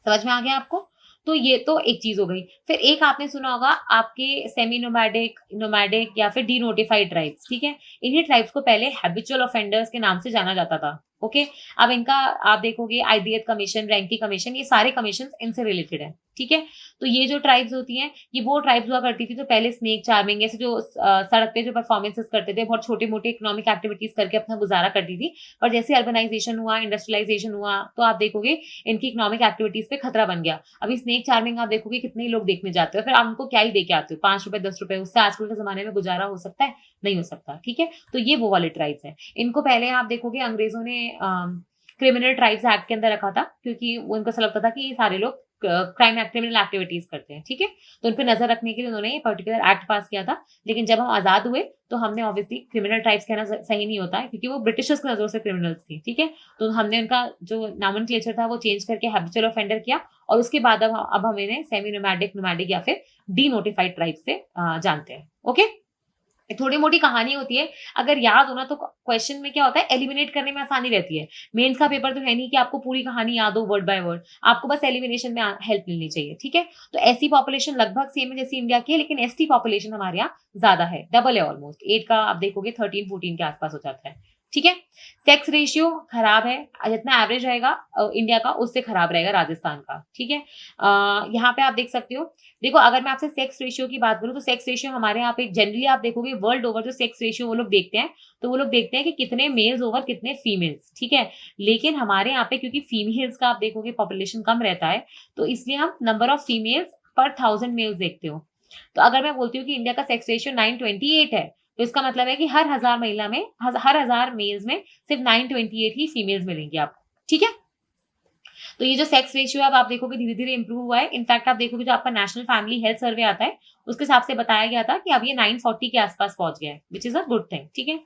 समझ में आ गया आपको? तो ये तो एक चीज़ हो गई। फिर एक आपने सुना होगा आपके सेमी नोमैडिक, नोमैडिक या फिर डीनोटिफाइड ट्राइब्स, ठीक है? इन्हीं ट्राइब्स को पहले हैबिचुअल ऑफेंडर्स के नाम से जाना जाता था, ओके? अब इनका आप देखोगे आइडियत कमीशन, रैंकी कमीशन ये सारे कमीशंस इनसे रिलेटेड हैं, ठीक है? तो ये जो ट्राइब्स होती हैं, ये वो ट्राइब्स हुआ करती थी जो पहले स्नेक चार्मिंग ऐसे जो सड़क पे जो परफॉर्मेंसेस करते थे, बहुत छोटे-मोटे इकोनॉमिक एक्टिविटीज़ करके अपना गुज़ारा करती थी। और जैसे अर्बनाइज़ेशन हुआ, इंडस्ट्रियलाइज़ेशन हुआ, तो आप देखोगे इनकी इकोनॉमिक एक्टिविटीज़ पे खतरा बन गया। अभी स्नेक चार्मिंग आप देखोगे कितने ही लोग देखने जाते हो, फिर आप उनको क्या ही दे के आते हो, ₹5 ₹10 उससे आजकल के ज़माने में गुज़ारा हो सकता है? नहीं हो सकता, ठीक है? तो ये वो वाले ट्राइब्स हैं। इनको पहले आप देखोगे अंग्रेज़ों ने क्रिमिनल ट्राइब्स एक्ट के अंदर रखा था क्योंकि उनको ऐसा लगता था कि ये सारे लोग क्रिमिनल एक्टिविटीज़ करते हैं, ठीक है? तो उन पे नज़र रखने के लिए उन्होंने ये पर्टिकुलर एक्ट पास किया था। लेकिन जब हम आज़ाद हुए, तो हमने ऑब्वियसली क्रिमिनल ट्राइब्स कहना सही नहीं होता है क्योंकि वो ब्रिटिशर्स की नज़रों से क्रिमिनल्स थी, ठीक है? तो हमने उनका जो नोमेनक्लेचर था वो चेंज करके हैबिचुअल ऑफेंडर किया और उसके बाद अब हम इन्हें सेमी नोमैडिक, नोमैडिक या फिर डीनोटिफाइड ट्राइब से जानते हैं, ओके? थोड़ी-मोटी कहानी होती है, अगर याद हो ना तो क्वेश्चन में क्या होता है एलिमिनेट करने में आसानी रहती है। मेंस का पेपर तो है नहीं कि आपको पूरी कहानी याद हो वर्ड बाय वर्ड, आपको बस एलिमिनेशन में हेल्प मिलनी चाहिए, ठीक है? तो ऐसी पॉपुलेशन लगभग सेम है जैसी इंडिया की है, लेकिन एसटी पॉपुलेशन हमारे यहाँ ज़्यादा है, डबल है ऑलमोस्ट 8 का आप देखोगे 13-14 के आस-पास हो जाता है, ठीक है? सेक्स रेशियो खराब है, जितना एवरेज रहेगा इंडिया का उससे खराब रहेगा राजस्थान का, ठीक है? यहाँ पे आप देख सकते हो देखो अगर मैं आपसे सेक्स रेशियो की बात करूँ तो सेक्स रेशियो हमारे यहाँ पे जनरली आप देखोगे वर्ल्ड ओवर जो सेक्स रेशियो वो लोग देखते हैं, तो वो लोग देखते हैं कि कितने मेल्स ओवर कितने फीमेल्स, ठीक है? लेकिन हमारे यहाँ पे क्योंकि फीमेल्स का आप देखोगे पॉपुलेशन कम रहता है, तो इसलिए हम नंबर ऑफ फीमेल्स पर 1000 मेल्स देखते हो। तो अगर मैं बोलती हूँ कि इंडिया का सेक्स रेशियो 928 है, तो इसका मतलब है कि हर 1000 महिला में हर 1000 मेल्स में सिर्फ 928 ही फीमेल्स मिलेंगी आपको, ठीक है? तो ये जो सेक्स रेशियो है अब आप देखोगे धीरे-धीरे इंप्रूव हुआ है। इनफैक्ट आप देखोगे जो आपका नेशनल फैमिली हेल्थ सर्वे आता है, उसके हिसाब से बताया गया था कि अब ये 940 के आस-पास पहुँच गया है, which is a good thing, ठीक है?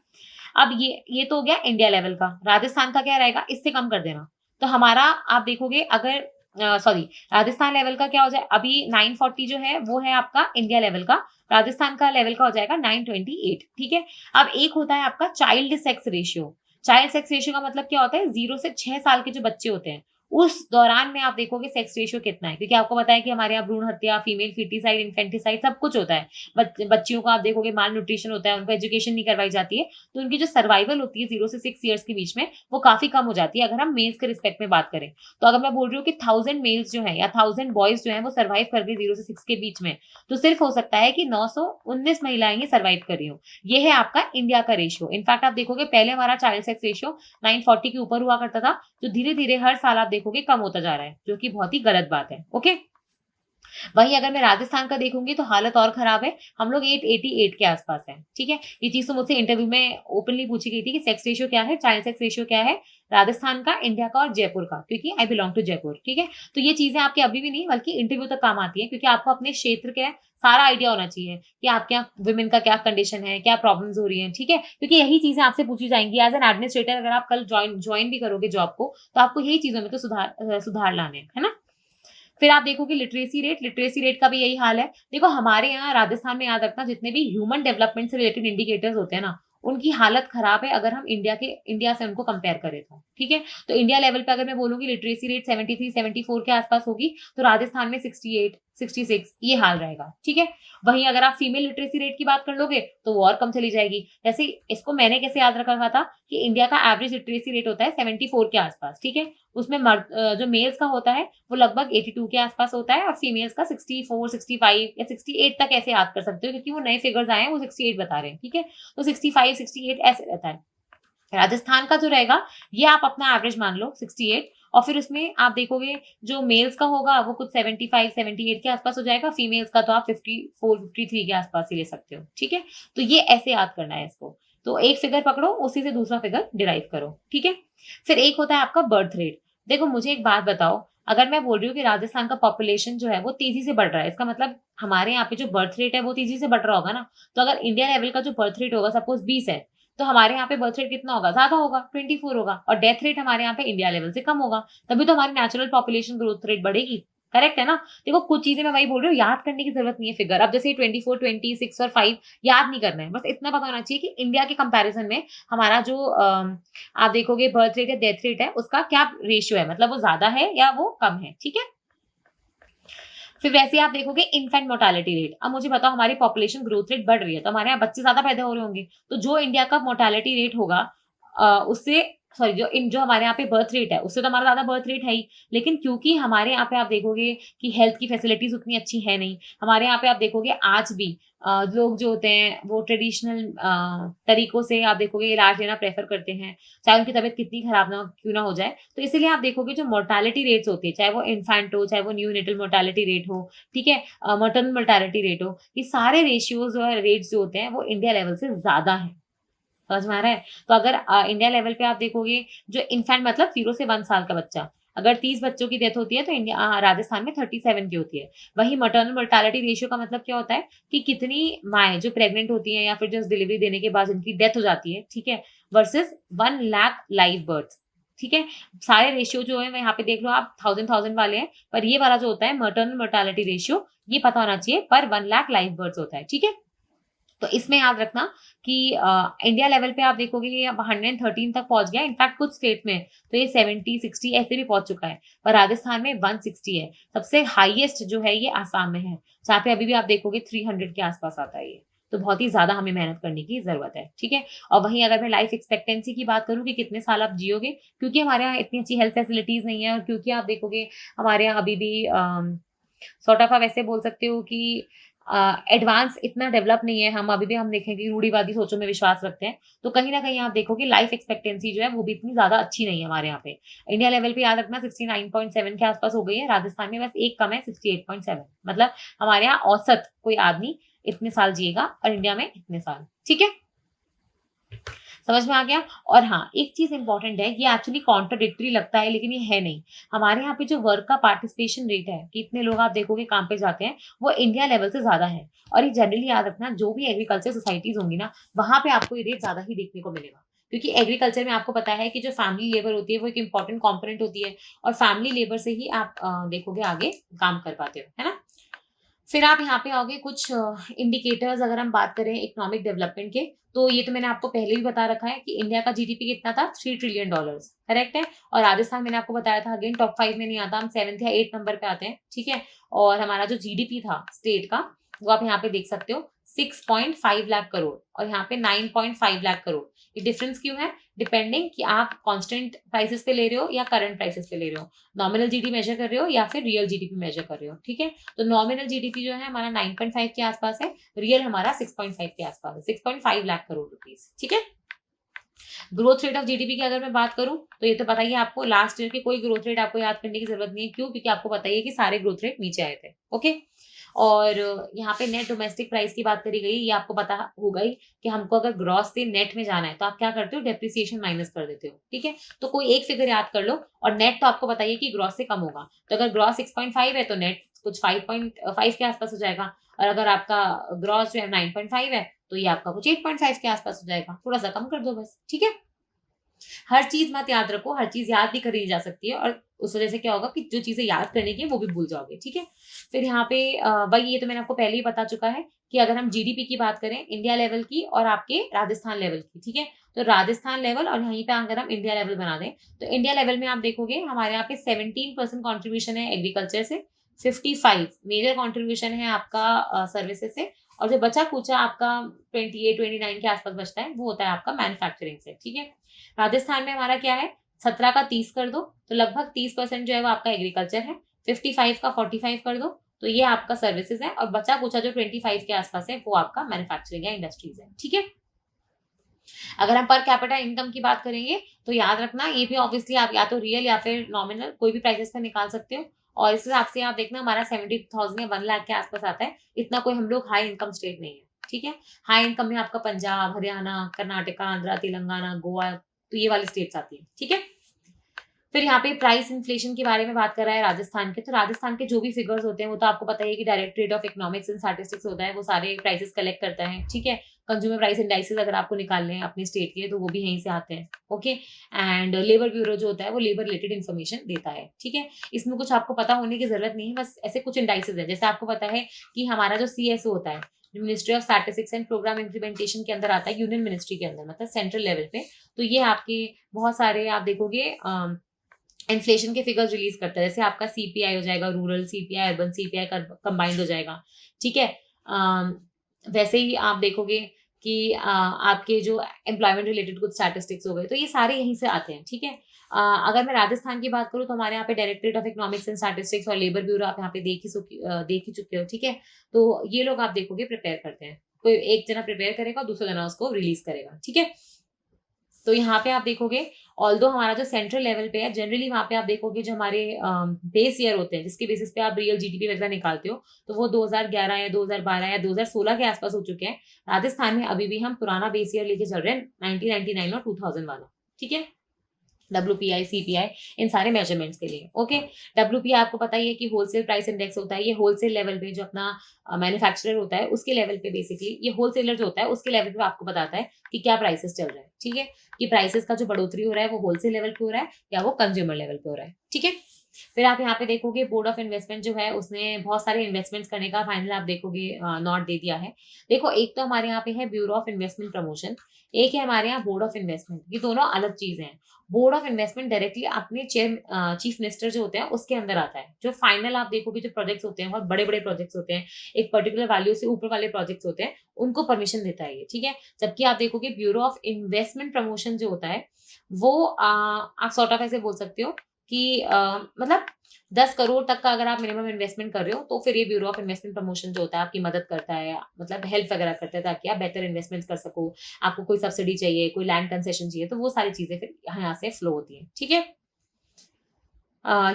अब ये तो हो गया इंडिया लेवल का। राजस्थान का क्या रहेगा? इससे कम कर देना। तो हमारा आप देखोगे अगर सॉरी राजस्थान लेवल का क्या हो जाए अभी 940 जो है वो है आपका इंडिया लेवल का। राजस्थान का लेवल का हो जाएगा 928, ठीक है? अब एक होता है आपका child sex ratio. Child sex ratio का मतलब क्या होता है? 0 से 6 साल के जो बच्चे होते हैं, उस दौरान में आप देखोगे सेक्स रेशियो कितना है, क्योंकि आपको पता है कि हमारे यहाँ भ्रूण हत्या, फीमेल फीटिसाइड, इन्फेंटिसाइड सब कुछ होता है। बच्चियों को आप देखोगे माल न्यूट्रिशन होता है, उनको एजुकेशन नहीं करवाई जाती है, तो उनकी जो सर्वाइवल होती है 0 से 6 ईयर्स के बीच में, वो काफ़ी कम हो जाती है अगर हम मेल्स के रिस्पेक्ट में बात करें। तो अगर मैं बोल रही हूँ कि 1000 मेल्स जो हैं या 1000 बॉयज़ जो हैं वो सर्वाइव कर गए 0 से 6 के बीच में, तो सिर्फ हो सकता है कि 919 महिलाएँ ही सर्वाइव कर रही हों। ये है आपका इंडिया का रेशियो। इनफैक्ट आप देखोगे पहले हमारा चाइल्ड सेक्स रेशियो 940 के ऊपर हुआ करता था, जो धीरे-धीरे हर साल आप देखोगे कम होता जा रहा है, जो कि बहुत ही गलत बात है। ओके, वहीं अगर मैं राजस्थान का देखूंगी तो हालत और खराब है, हम लोग 888 के आसपास है। ठीक है, ये चीज तो मुझसे इंटरव्यू में ओपनली पूछी गई थी कि सेक्स रेशियो क्या है, चाइल्ड सेक्स रेशियो क्या है राजस्थान का, इंडिया का और जयपुर का, क्योंकि आई बिलोंग टू जयपुर। ठीक है, तो ये चीजें आपके अभी भी नहीं बल्कि इंटरव्यू तक काम आती है, क्योंकि आपको अपने क्षेत्र के सारा आइडिया होना चाहिए कि आपके यहाँ वुमेन का क्या कंडीशन है, क्या प्रॉब्लम्स हो रही हैं। ठीक है, क्योंकि यही चीजें आपसे पूछी जाएंगी एज एन एडमिनिस्ट्रेटर। अगर आप कल ज्वाइन भी करोगे जॉब को, तो आपको यही चीजों में तो सुधार लाने हैं, है ना। फिर आप देखोगे लिटरेसी रेट का भी यही हाल है। देखो हमारे यहाँ राजस्थान में याद रखना, जितने भी ह्यूमन डेवलपमेंट से रिलेटेड इंडिकेटर्स होते हैं ना, उनकी हालत खराब है अगर हम इंडिया से उनको कंपेयर करें तो। ठीक है, तो इंडिया लेवल पे अगर मैं बोलूंगी लिटरेसी रेट 73 74 के आसपास होगी, तो राजस्थान में 68 66 ये हाल रहेगा। ठीक है, वहीं अगर आप फीमेल लिटरेसी रेट की बात कर लोगे तो वो और कम चली जाएगी। जैसे इसको मैंने कैसे याद रखा था कि इंडिया का एवरेज लिटरेसी रेट होता है 74 के आसपास। ठीक है, उसमें जो मेल्स का होता है वो लगभग 82 के आसपास होता है, और फीमेल्स का 64 65 या 68 तक ऐसे याद कर सकते हो, क्योंकि वो नए फिगर्स आए हैं, वो 68 बता रहे हैं। ठीक है, तो 65 68 ऐसे रहता है। राजस्थान का जो रहेगा ये आप अपना एवरेज मान लो 68, और फिर उसमें आप देखोगे जो मेल्स का होगा वो कुछ 75 78 के आसपास हो जाएगा, फीमेल्स का तो आप 54 53 के आसपास ही ले सकते हो। ठीक है, तो ये ऐसे याद करना है इसको, तो एक फिगर पकड़ो, उसी से दूसरा फिगर डिराइव करो। ठीक है, फिर एक होता है आपका बर्थ रेट। देखो मुझे एक बात बताओ, अगर मैं बोल रही हूँ कि राजस्थान का पॉपुलेशन जो है वो तेजी से बढ़ रहा है, इसका मतलब हमारे यहाँ पे जो बर्थ रेट है वो तेजी से बढ़ रहा होगा ना। तो अगर इंडिया लेवल का जो बर्थ रेट होगा सपोज 20 है, तो हमारे यहाँ पे बर्थ रेट कितना होगा, ज्यादा होगा, 24 होगा, और डेथ रेट हमारे यहाँ पे इंडिया लेवल से कम होगा, तभी तो हमारी नेचुरल पॉपुलेशन ग्रोथ रेट बढ़ेगी। करेक्ट है ना। देखो कुछ चीजें मैं वही बोल रही हूँ, याद करने की जरूरत नहीं है फिगर। अब जैसे 24 26 और 5 याद नहीं करना है, बस इतना पता होना चाहिए कि इंडिया के कंपैरिजन में हमारा जो आप देखोगे बर्थ रेट या डेथ रेट है उसका क्या रेशियो है, मतलब वो ज्यादा है या वो कम है। ठीक है, फिर वैसे आप देखोगे इन्फेंट मोर्टालिटी रेट। अब मुझे बताओ हमारी पॉपुलेशन ग्रोथ रेट बढ़ रही है तो हमारे यहाँ बच्चे ज्यादा पैदा हो रहे होंगे, तो जो इंडिया का मोर्टालिटी रेट होगा उससे सॉरी जो हमारे यहाँ पे बर्थ रेट है उससे तो हमारा ज्यादा बर्थ रेट है ही। लेकिन क्योंकि हमारे यहाँ पे आप देखोगे कि हेल्थ की फैसिलिटीज उतनी अच्छी है नहीं, हमारे यहाँ पे आप देखोगे आज भी लोग जो होते हैं वो ट्रेडिशनल तरीकों से आप देखोगे इलाज लेना प्रेफर करते हैं, चाहे उनकी तबीयत कितनी खराब ना क्यों ना हो जाए। तो इसीलिए आप देखोगे जो मोर्टालिटी रेट्स होती है, चाहे वो इन्फेंट हो, चाहे वो न्यूनेटल मोर्टालिटी रेट हो, ठीक है, मटर्नल मोर्टालिटी रेट हो, ये सारे रेशियोज और रेट्स जो होते हैं वो इंडिया लेवल से ज्यादा है। समझ में आ रहा है। तो अगर इंडिया लेवल पे आप देखोगे जो इन्फेंट मतलब 0 से 1 साल का बच्चा, अगर 30 बच्चों की डेथ होती है तो इंडिया राजस्थान में 37 की होती है। वही मटर्नल मोर्टालिटी रेशियो का मतलब क्या होता है कि कितनी माएँ जो प्रेग्नेंट होती हैं या फिर जो डिलीवरी देने के बाद उनकी डेथ हो जाती है, ठीक है, वर्सेस 1 लाख लाइव बर्थ। ठीक है, सारे रेशियो जो है यहाँ पे देख लो आप 1000 वाले हैं, पर ये वाला जो होता है मटर्नल मोर्टालिटी रेशियो ये पता होना चाहिए पर 1 लाख लाइव बर्थ होता है। ठीक है, तो इसमें याद रखना कि इंडिया लेवल पे आप देखोगे ये अब 113 तक पहुंच गया, इनफैक्ट कुछ स्टेट में तो ये 70 60 ऐसे भी पहुंच चुका है, पर राजस्थान में 160 है। सबसे हाईएस्ट जो है ये आसाम में है, जहाँ पे अभी भी आप देखोगे 300 के आसपास आता है ये। तो बहुत ही ज्यादा हमें मेहनत करने की जरूरत है। ठीक है, और वहीं अगर मैं लाइफ एक्सपेक्टेंसी की बात करूँ कि कितने साल आप जियोगे, क्योंकि हमारे यहाँ इतनी अच्छी हेल्थ फैसिलिटीज नहीं है, और क्योंकि आप देखोगे हमारे यहाँ अभी भी सॉर्ट ऑफ आप ऐसे बोल सकते हो कि एडवांस इतना डेवलप नहीं है, हम अभी भी हम देखें कि रूढ़िवादी सोचों में विश्वास रखते हैं, तो कहीं ना कहीं आप देखोगे लाइफ एक्सपेक्टेंसी जो है वो भी इतनी ज्यादा अच्छी नहीं है हमारे यहाँ पे। इंडिया लेवल पे याद रखना 69.7 के आसपास हो गई है, राजस्थान में बस एक कम है 68.7, मतलब हमारे यहाँ औसत कोई आदमी इतने साल जिएगा और इंडिया में इतने साल। ठीक है, समझ में आ गया। और हाँ एक चीज इंपॉर्टेंट है, ये एक्चुअली कॉन्ट्राडिक्टरी लगता है लेकिन ये है नहीं। हमारे यहाँ पे जो वर्क का पार्टिसिपेशन रेट है कि इतने लोग आप देखोगे काम पे जाते हैं, वो इंडिया लेवल से ज्यादा है। और ये जनरली याद रखना, जो भी एग्रीकल्चर सोसाइटीज होंगी ना वहां पे आपको ये रेट ज्यादा ही देखने को मिलेगा, क्योंकि एग्रीकल्चर में आपको पता है कि जो फैमिली लेबर होती है वो एक इंपॉर्टेंट कॉम्पोनेंट होती है, और फैमिली लेबर से ही आप देखोगे आगे काम कर पाते हो, है ना। फिर आप यहाँ पे आओगे कुछ इंडिकेटर्स, अगर हम बात करें इकोनॉमिक डेवलपमेंट के, तो ये तो मैंने आपको पहले भी बता रखा है कि इंडिया का जीडीपी कितना था, $3 ट्रिलियन, करेक्ट है। और राजस्थान मैंने आपको बताया था अगेन टॉप 5 में नहीं आता, हम 7th या 8th नंबर पे आते हैं। ठीक है, और हमारा जो जीडीपी था स्टेट का वो आप यहाँ पे देख सकते हो 6.5 लाख करोड़, और यहाँ पे 9.5 लाख करोड़। ये डिफरेंस क्यों है, डिपेंडिंग कि आप कांस्टेंट प्राइसेस पे ले रहे हो या करंट प्राइसेस पे ले रहे हो, नॉमिनल जीडीपी मेजर कर रहे हो या फिर रियल जीडीपी मेजर कर रहे हो। ठीक है, तो नॉमिनल जीडीपी जो है हमारा 9.5 के आसपास है, रियल हमारा 6.5 के आसपास है, 6.5 लाख करोड़ रुपीस। ठीक है, ग्रोथ रेट ऑफ जीडीपी की अगर मैं बात करूं तो ये तो पता ही है आपको, लास्ट ईयर की कोई ग्रोथ रेट आपको याद करने की जरूरत नहीं है। क्यों? क्योंकि आपको पता ही है कि सारे ग्रोथ रेट नीचे आए थे। ओके। और यहाँ पे नेट डोमेस्टिक प्राइस की बात करी गई, ये आपको पता होगा ही कि हमको अगर ग्रॉस से नेट में जाना है तो आप क्या करते हो, डेप्रिसिएशन माइनस कर देते हो। ठीक है, तो कोई एक फिगर याद कर लो, और नेट तो आपको बताइए कि ग्रॉस से कम होगा। तो अगर ग्रॉस 6.5 है तो नेट कुछ 5.5 के आसपास हो जाएगा, और अगर आपका ग्रॉस जो है 9.5 है तो ये आपका कुछ 8.5 के आसपास हो जाएगा। थोड़ा सा कम कर दो बस। ठीक है, हर चीज मत याद रखो, हर चीज याद भी करी जा सकती है, और उस वजह से क्या होगा कि जो चीजें याद करने की है वो भी भूल जाओगे। ठीक है, फिर यहाँ पे भाई ये तो मैंने आपको पहले ही बता चुका है कि अगर हम जीडीपी की बात करें इंडिया लेवल की और आपके राजस्थान लेवल की, ठीक है, तो राजस्थान लेवल और यहीं पे अगर हम इंडिया लेवल बना दें तो इंडिया लेवल में आप देखोगे हमारे यहाँ पे 17% कॉन्ट्रीब्यूशन है एग्रीकल्चर से, 55 मेजर कॉन्ट्रीब्यूशन है आपका सर्विसेज से, और जो बचा कुचा आपका 28-29 के आसपास बचता है वो होता है आपका मैन्युफैक्चरिंग से। ठीक है, राजस्थान में हमारा क्या है, 17 का 30 कर दो तो लगभग 30% जो है वो आपका एग्रीकल्चर है, 55 का 45 कर दो तो ये आपका सर्विसेज है, और बचा कुचा जो 25 के आसपास है वो आपका मैन्युफैक्चरिंग है, इंडस्ट्रीज है। ठीक है, अगर हम पर कैपिटा इनकम की बात करेंगे तो याद रखना ये भी ऑब्वियसली आप या तो रियल या फिर नॉमिनल कोई भी प्राइसेस पर निकाल सकते हो, और इस हिसाब से आप देखना हमारा 70,000 या 1 लाख के आसपास आता है। इतना कोई हम लोग हाई इनकम स्टेट नहीं है। ठीक है, हाई इनकम में आपका पंजाब, हरियाणा, कर्नाटका, आंध्रा, तेलंगाना, गोवा, तो ये वाली स्टेट्स आती है। ठीक है, फिर यहाँ पे प्राइस इन्फ्लेशन के बारे में बात कर रहा है राजस्थान के, तो राजस्थान के जो भी फिगर्स होते हैं वो तो आपको पता ही है कि directorate of economics and statistics होता है, वो सारे प्राइसेस कलेक्ट करता है। ठीक है, कंज्यूमर प्राइस इंडाइसेस अगर आपको निकालने हैं अपने स्टेट के तो वो भी यहीं से आते हैं। ओके, एंड लेबर ब्यूरो जो होता है वो लेबर रिलेटेड इन्फॉर्मेशन देता है। ठीक है, इसमें कुछ आपको पता होने की जरूरत नहीं है, बस ऐसे कुछ इंडाइसेस है। जैसे आपको पता है कि हमारा जो सीएसओ होता है, ministry of statistics and programme implementation के अंदर आता है, यूनियन मिनिस्ट्री के अंदर, मतलब सेंट्रल लेवल पे, तो ये आपके बहुत सारे आप देखोगे इन्फ्लेशन के फिगर्स रिलीज करता है। जैसे आपका सीपीआई हो जाएगा, rural CPI, urban CPI combined हो जाएगा। ठीक है, वैसे ही आप देखोगे कि आपके जो एम्प्लॉयमेंट रिलेटेड कुछ स्टैटिस्टिक्स हो गए, तो ये सारे यहीं से आते हैं। ठीक है, अगर मैं राजस्थान की बात करूँ तो हमारे यहाँ पे directorate of economics and statistics और लेबर ब्यूरो आप यहाँ पे देख ही चुके हो। ठीक है, तो ये लोग आप देखोगे प्रिपेयर करते हैं, कोई एक जना प्रिपेयर करेगा, दूसरा जना उसको रिलीज करेगा। ठीक है, तो यहाँ पे आप देखोगे ऑल्दो हमारा जो सेंट्रल लेवल पे है, जनरली वहाँ पे आप देखोगे जो हमारे बेस ईयर होते हैं जिसके बेसिस पे आप रियल जीडीपी वगैरह निकालते हो, तो वो 2011 या 2012 या 2016 के आसपास हो चुके हैं। राजस्थान में अभी भी हम पुराना बेस ईयर लेके चल रहे हैं, 1999 और 2000 वाला। ठीक है, WPI, CPI, इन सारे मेजरमेंट्स के लिए। ओके, WPI आपको पता ही है कि होलसेल प्राइस इंडेक्स होता है, ये होलसेल लेवल पे जो अपना मैन्युफैक्चरर होता है उसके लेवल पे, बेसिकली ये होलसेलर जो होता है उसके लेवल पे आपको बताता है कि क्या प्राइसेस चल रहे हैं। ठीक है, कि प्राइसेस का जो बढ़ोतरी हो रहा है वो होलसेल लेवल पे हो रहा है या वो कंज्यूमर लेवल पे हो रहा है। ठीक है, फिर आप यहाँ पे देखोगे बोर्ड ऑफ इन्वेस्टमेंट जो है उसने बहुत सारे इन्वेस्टमेंट्स करने का फाइनल आप देखोगे नॉट दे दिया है। देखो, एक तो हमारे यहाँ पे है ब्यूरो ऑफ इन्वेस्टमेंट प्रमोशन, एक है हमारे यहाँ बोर्ड ऑफ इन्वेस्टमेंट, ये दोनों अलग चीजें हैं। बोर्ड ऑफ इन्वेस्टमेंट डायरेक्टली अपने चीफ मिनिस्टर जो होते हैं उसके अंदर आता है। जो फाइनल आप देखोगे जो प्रोजेक्ट्स होते हैं बहुत बड़े बड़े प्रोजेक्ट्स होते हैं, एक पर्टिकुलर वैल्यू से ऊपर वाले प्रोजेक्ट्स होते हैं, उनको परमिशन देता है ये। ठीक है, जबकि आप देखोगे ब्यूरो ऑफ इन्वेस्टमेंट प्रमोशन जो होता है वो आप सॉर्ट ऑफ ऐसे बोल सकते हो कि मतलब 10 करोड़ तक का अगर आप मिनिमम इन्वेस्टमेंट कर रहे हो तो फिर ये ब्यूरो ऑफ इन्वेस्टमेंट प्रमोशन जो होता है आपकी मदद करता है, मतलब हेल्प वगैरह करता है ताकि आप बेहतर इन्वेस्टमेंट कर सको। आपको कोई सब्सिडी चाहिए, कोई लैंड कंसेशन चाहिए, तो वो सारी चीजें फिर यहाँ से फ्लो होती हैं। ठीक है,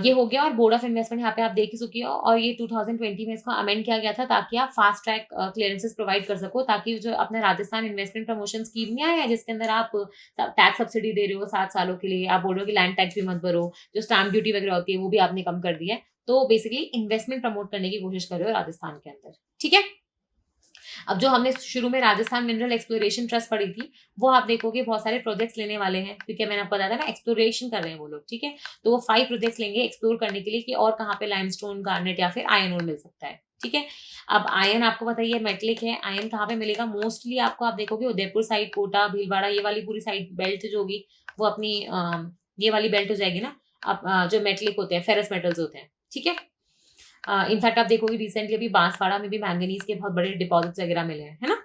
ये हो गया, और बोर्ड ऑफ इन्वेस्टमेंट यहाँ पे आप देख ही चुकी हो, और ये 2020 में इसको अमेंड किया गया था ताकि आप फास्ट ट्रैक क्लियरेंसेस प्रोवाइड कर सको, ताकि जो अपना राजस्थान इन्वेस्टमेंट प्रमोशन स्कीम नहीं आया है जिसके अंदर आप टैक्स सब्सिडी दे रहे हो 7 सालों के लिए, आप बोल रहे हो कि लैंड टैक्स भी मत भरो, जो स्टैम्प ड्यूटी वगैरह होती है वो भी आपने कम कर दी है। तो बेसिकली इन्वेस्टमेंट प्रमोट करने की कोशिश कर रहे हो राजस्थान के अंदर। ठीक है, अब जो हमने शुरू में राजस्थान मिनरल एक्सप्लोरेशन ट्रस्ट पढ़ी थी, वो आप देखोगे बहुत सारे प्रोजेक्ट्स लेने वाले हैं, क्योंकि मैंने आपको बताया था ना एक्सप्लोरेशन कर रहे हैं वो लोग। ठीक है, तो वो 5 प्रोजेक्ट्स लेंगे एक्सप्लोर करने के लिए कि और कहाँ पे लाइमस्टोन, गार्नेट या फिर आयरन ओर मिल सकता है। ठीक है, अब आयरन आपको बताइए मेटलिक है, आयरन कहाँ पे मिलेगा, मोस्टली आपको आप देखोगे उदयपुर साइड, कोटा, भीलवाड़ा, ये वाली पूरी साइड बेल्ट जो होगी वो अपनी ये वाली बेल्ट हो जाएगी ना। अब जो मेटलिक होते हैं, फेरस मेटल्स होते हैं। ठीक है, इनफैक्ट आप देखोगे रिसेंटली अभी बांसवाड़ा में भी मैंगनीज के बहुत बड़े डिपॉजिट्स वगैरह मिले हैं, है ना।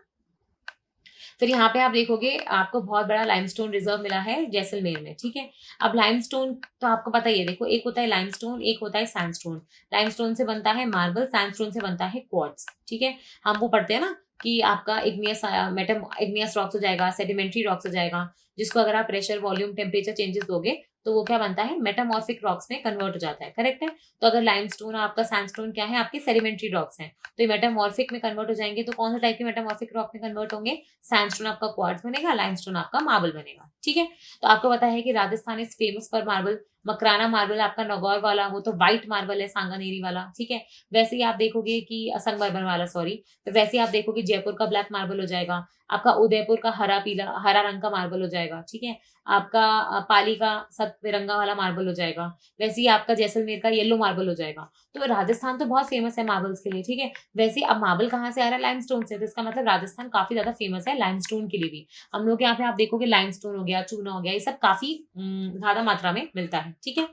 फिर यहाँ पे आप देखोगे आपको बहुत बड़ा लाइमस्टोन रिजर्व मिला है जैसलमेर में। ठीक है, अब लाइमस्टोन तो आपको पता ही है, देखो एक होता है लाइमस्टोन, एक होता है सैंडस्टोन। लाइमस्टोन से बनता है मार्बल, सैंडस्टोन से बनता है क्वार्ट्ज। ठीक है, हम वो पढ़ते हैं ना कि आपका इग्नियस इग्नियस रॉक्स हो जाएगा, सेडिमेंट्री रॉक्स हो जाएगा, जिसको अगर आप प्रेशर, वॉल्यूम, टेम्परेचर चेंजेस दोगे तो वो क्या बनता है, मेटामॉर्फिक रॉक्स में कन्वर्ट हो जाता है। करेक्ट है। तो अगर लाइमस्टोन और आपका सैंडस्टोन क्या है, आपके सेडिमेंट्री रॉक्स हैं, तो ये मेटामॉर्फिक में कन्वर्ट हो जाएंगे। तो कौन सा टाइप के मेटामॉर्फिक रॉक में कन्वर्ट होंगे, सैंडस्टोन आपका क्वार्ट्ज बनेगा, लाइमस्टोन आपका मार्बल बनेगा। ठीक है। तो आपको पता है कि Rajasthan is famous for marble. Makrana marble आपका नागौर वाला, वो तो व्हाइट मार्बल है, सांगानेरी वाला। ठीक है। वैसे ही आप देखोगे कि संगमरमर वाला, सॉरी, तो वैसे ही आप देखोगे जयपुर का ब्लैक मार्बल हो जाएगा, आपका उदयपुर का हरा रंग का मार्बल हो जाएगा। ठीक है। आपका पाली का सतविरंगा वाला मार्बल हो जाएगा। वैसे ही आपका जैसलमेर का येलो मार्बल हो जाएगा। तो राजस्थान तो बहुत फेमस है मार्बल्स के लिए। ठीक है। वैसे ही अब मार्बल कहाँ से आ रहा है, लाइमस्टोन से। तो इसका मतलब राजस्थान काफी ज्यादा फेमस है लाइमस्टोन के लिए भी। हम लोग यहाँ पे आप देखोगे लाइमस्टोन हो गया, चूना हो गया, ये सब काफी ज्यादा मात्रा में मिलता है। ठीक है।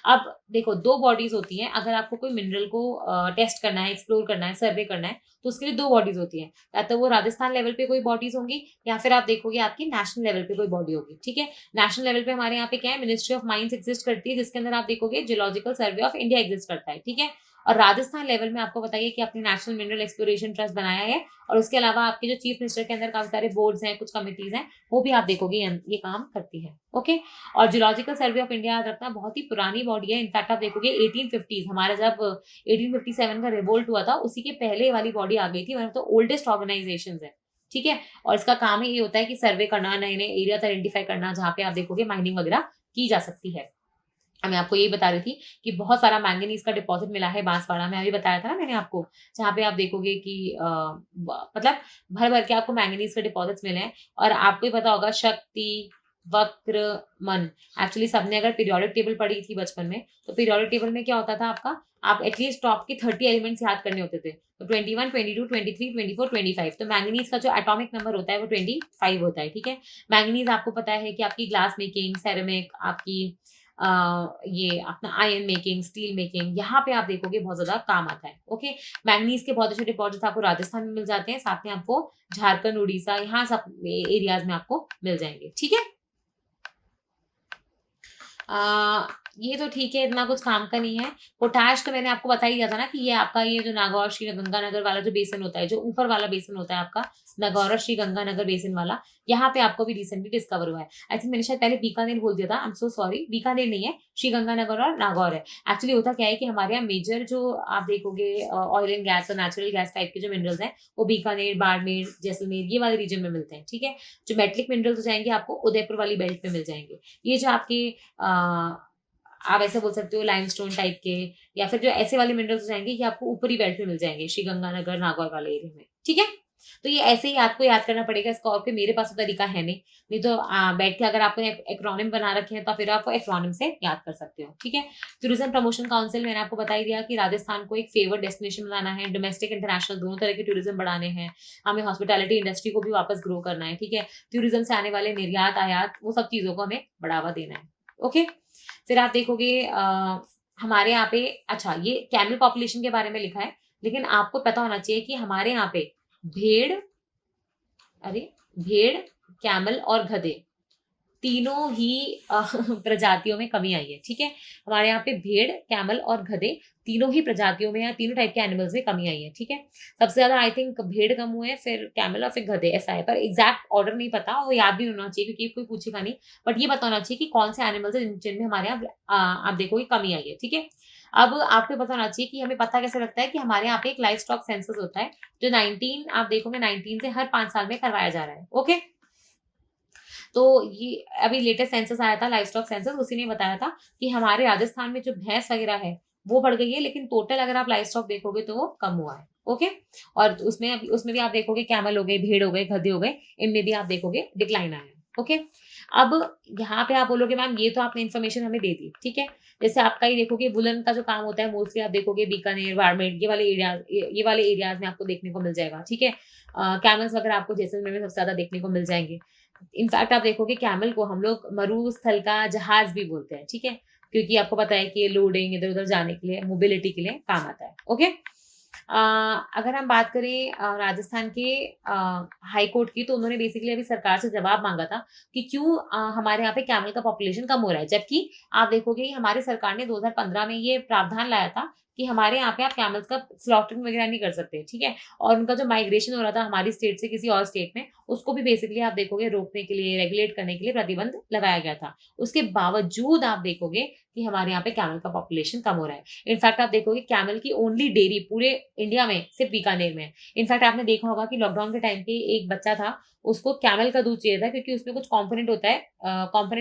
अब देखो, दो बॉडीज होती हैं। अगर आपको कोई मिनरल को टेस्ट करना है, एक्सप्लोर करना है, सर्वे करना है, तो उसके लिए दो बॉडीज होती हैं। या तो वो राजस्थान लेवल पे कोई बॉडीज होंगी, या फिर आप देखोगे आपकी नेशनल लेवल पे कोई बॉडी होगी। ठीक है। नेशनल लेवल पे हमारे यहाँ पे क्या है, मिनिस्ट्री ऑफ माइंस एग्जिस्ट करती है, जिसके अंदर आप देखोगे geological survey of India exist करता है। ठीक है। और राजस्थान लेवल में आपको बताइए कि अपनी नेशनल मिनरल एक्सप्लोरेशन ट्रस्ट बनाया है, और उसके अलावा आपके जो चीफ मिनिस्टर के अंदर काफी सारे बोर्ड्स हैं, कुछ कमिटीज हैं, वो भी आप देखोगे ये काम करती है। ओके। और जियोलॉजिकल सर्वे ऑफ इंडिया याद रखना, बहुत ही पुरानी बॉडी है। इनफैक्ट आप देखोगे 1850 हमारा जब 1857 का रिवोल्ट हुआ था, उसी के पहले वाली बॉडी आ गई थी। One of the oldest organisation है। ठीक है। और इसका काम ही ये होता है कि सर्वे करना, नए नए एरिया आइडेंटिफाई करना, जहाँ पे आप देखोगे माइनिंग वगैरह की जा सकती है। मैं आपको यही बता रही थी कि बहुत सारा मैंगनीज का डिपॉजिट मिला है बांसवाड़ा में, अभी बताया था ना मैंने आपको, जहाँ पे आप देखोगे कि मतलब भर भर के आपको मैंगनीज के डिपॉजिट्स मिले हैं। और आपको ही पता होगा, शक्ति, वक्र, मन, एक्चुअली सबने अगर पीरियोडिक टेबल पढ़ी थी बचपन में, तो पीरियोडिक टेबल में क्या होता था आपका, आप एटलीस्ट टॉप के 30 एलिमेंट्स याद करने होते थे। तो 21, 22, 23, 24, 25। तो मैंगनीज का जो एटॉमिक नंबर होता है वो 25 होता है। ठीक है। मैंगनीज आपको पता है कि आपकी ग्लास मेकिंग, सेरेमिक, आपकी ये अपना आयरन मेकिंग, स्टील मेकिंग, यहाँ पे आप देखोगे बहुत ज्यादा काम आता है। ओके। मैंगनीज के बहुत अच्छे डिपॉजिट्स आपको राजस्थान में मिल जाते हैं, साथ में आपको झारखंड, उड़ीसा, यहाँ सब एरियाज में आपको मिल जाएंगे। ठीक है। ये तो ठीक है, इतना कुछ काम का नहीं है। पोटाश तो मैंने आपको बता ही दिया था ना कि ये आपका ये जो नागौर श्री गंगानगर वाला जो बेसिन होता है, जो ऊपर वाला बेसिन होता है आपका, नागौर और श्री गंगानगर बेसिन वाला, यहाँ पे आपको भी रिसेंटली डिस्कवर हुआ है। आई थिंक मैंने शायद पहले बीकानेर बोल दिया था, I am so sorry, Bikaner नहीं है, श्री गंगानगर और नागौर है। एक्चुअली होता क्या है कि हमारे यहाँ मेजर जो आप देखोगे ऑयल एंड गैस और नेचुरल गैस टाइप के जो मिनरल्स हैं, वो बीकानेर, बाड़मेर, जैसलमेर, ये वाले रीजन में मिलते हैं। ठीक है। जो मेटलिक मिनरल्स हो जाएंगे आपको उदयपुर वाली बेल्ट में मिल जाएंगे। ये जो आपके आप ऐसे बोल सकते हो लाइमस्टोन टाइप के, या फिर जो ऐसे वाले मिनरल्स हो जाएंगे, ये आपको ऊपरी बेल्ट में मिल जाएंगे, श्री गंगानगर, नागौर वाले एरिया में। ठीक है। तो ये ऐसे ही आपको याद करना पड़ेगा इसका, और कोई मेरे पास तो तरीका है नहीं तो बैठ के अगर आपको एक्रोनिम बना रखे हैं, तो फिर आप एक्रोनिम से याद कर सकते हो। ठीक है। टूरिज्म प्रमोशन काउंसिल, मैंने आपको बता ही दिया कि राजस्थान को एक फेवर्ड डेस्टिनेशन बनाना है, डोमेस्टिक इंटरनेशनल दोनों तरह के टूरिज्म बढ़ाने हैं, हमें हॉस्पिटैलिटी इंडस्ट्री को भी वापस ग्रो करना है। ठीक है। टूरिज्म से आने वाले निर्यात, आयात, वो सब चीजों को हमें बढ़ावा देना है। ओके। फिर आप देखोगे हमारे यहाँ पे, अच्छा ये कैमल पॉपुलेशन के बारे में लिखा है, लेकिन आपको पता होना चाहिए कि हमारे यहाँ पे भेड़, भेड़, कैमल और गधे, तीनों ही प्रजातियों में कमी आई है। ठीक है। हमारे यहाँ पे भेड़, कैमल और गधे तीनों ही प्रजातियों में, या तीनों टाइप के एनिमल्स में कमी आई है। ठीक है। सबसे ज्यादा आई थिंक भेड़ कम हुए, फिर कैमल और फिर गधे, ऐसा है। पर एग्जैक्ट ऑर्डर नहीं पता, वो याद भी होना चाहिए क्योंकि कोई पूछेगा नहीं। बट ये पता होना चाहिए कि कौन से एनिमल्स है जिनमें हमारे यहाँ आप देखोगे कमी आई है। ठीक है। अब आपको पता होना चाहिए कि हमें पता कैसे लगता है कि हमारे यहाँ पे एक लाइफ स्टॉक सेंसस होता है, जो 19 आप देखोगे 19 से हर 5 साल में करवाया जा रहा है। ओके। तो ये अभी लेटेस्ट सेंसस आया था, लाइफ स्टॉक सेंसस, उसी ने बताया था कि हमारे राजस्थान में जो भैंस वगैरह है वो बढ़ गई है, लेकिन टोटल अगर आप लाइफ स्टॉक देखोगे तो वो कम हुआ है। ओके। और उसमें भी आप देखोगे कैमल हो गए, भेड़ हो गए, गधे हो गए, इनमें भी आप देखोगे डिक्लाइन आया है। ओके। अब यहाँ पे आप बोलोगे मैम ये तो आपने इन्फॉर्मेशन हमें दे दी। ठीक है। जैसे आपका ही देखोगे वुलन का जो काम होता है, मोस्टली आप देखोगे बीकानेर, बाड़मेर, ये वाले एरियाज में आपको देखने को मिल जाएगा। ठीक है। कैमल्स वगैरह आपको जैसलमेर में सबसे ज्यादा देखने को मिल जाएंगे। इनफैक्ट आप देखोगे कैमल को हम लोग मरुस्थल का जहाज भी बोलते हैं। ठीक है। क्योंकि आपको पता है कि ये लोडिंग, इधर उधर जाने के लिए, मोबिलिटी के लिए काम आता है। ओके। अगर हम बात करें राजस्थान के हाई कोर्ट की, तो उन्होंने बेसिकली अभी सरकार से जवाब मांगा था कि क्यों हमारे यहाँ पे कैमल का पॉपुलेशन कम हो रहा है, जबकि आप देखोगे हमारी सरकार ने 2015 में ये प्रावधान लाया था कि हमारे यहाँ पे आप कैमल्स का स्लॉटरिंग वगैरह नहीं कर सकते, ठीक है। और उनका जो माइग्रेशन हो रहा था हमारी स्टेट से किसी और स्टेट में, उसको भी बेसिकली आप देखोगे रोकने के लिए, रेगुलेट करने के लिए प्रतिबंध लगाया गया था। उसके बावजूद आप देखोगे कि हमारे यहाँ पे कैमल का पॉपुलेशन कम हो रहा है। इनफैक्ट आप देखोगे कैमल की ओनली डेयरी पूरे इंडिया में सिर्फ बीकानेर में है। इनफैक्ट आपने देखा होगा कि लॉकडाउन के टाइम पे एक बच्चा था, उसको कैमल का दूध चाहिए था क्योंकि उसमें कुछ कंपोनेंट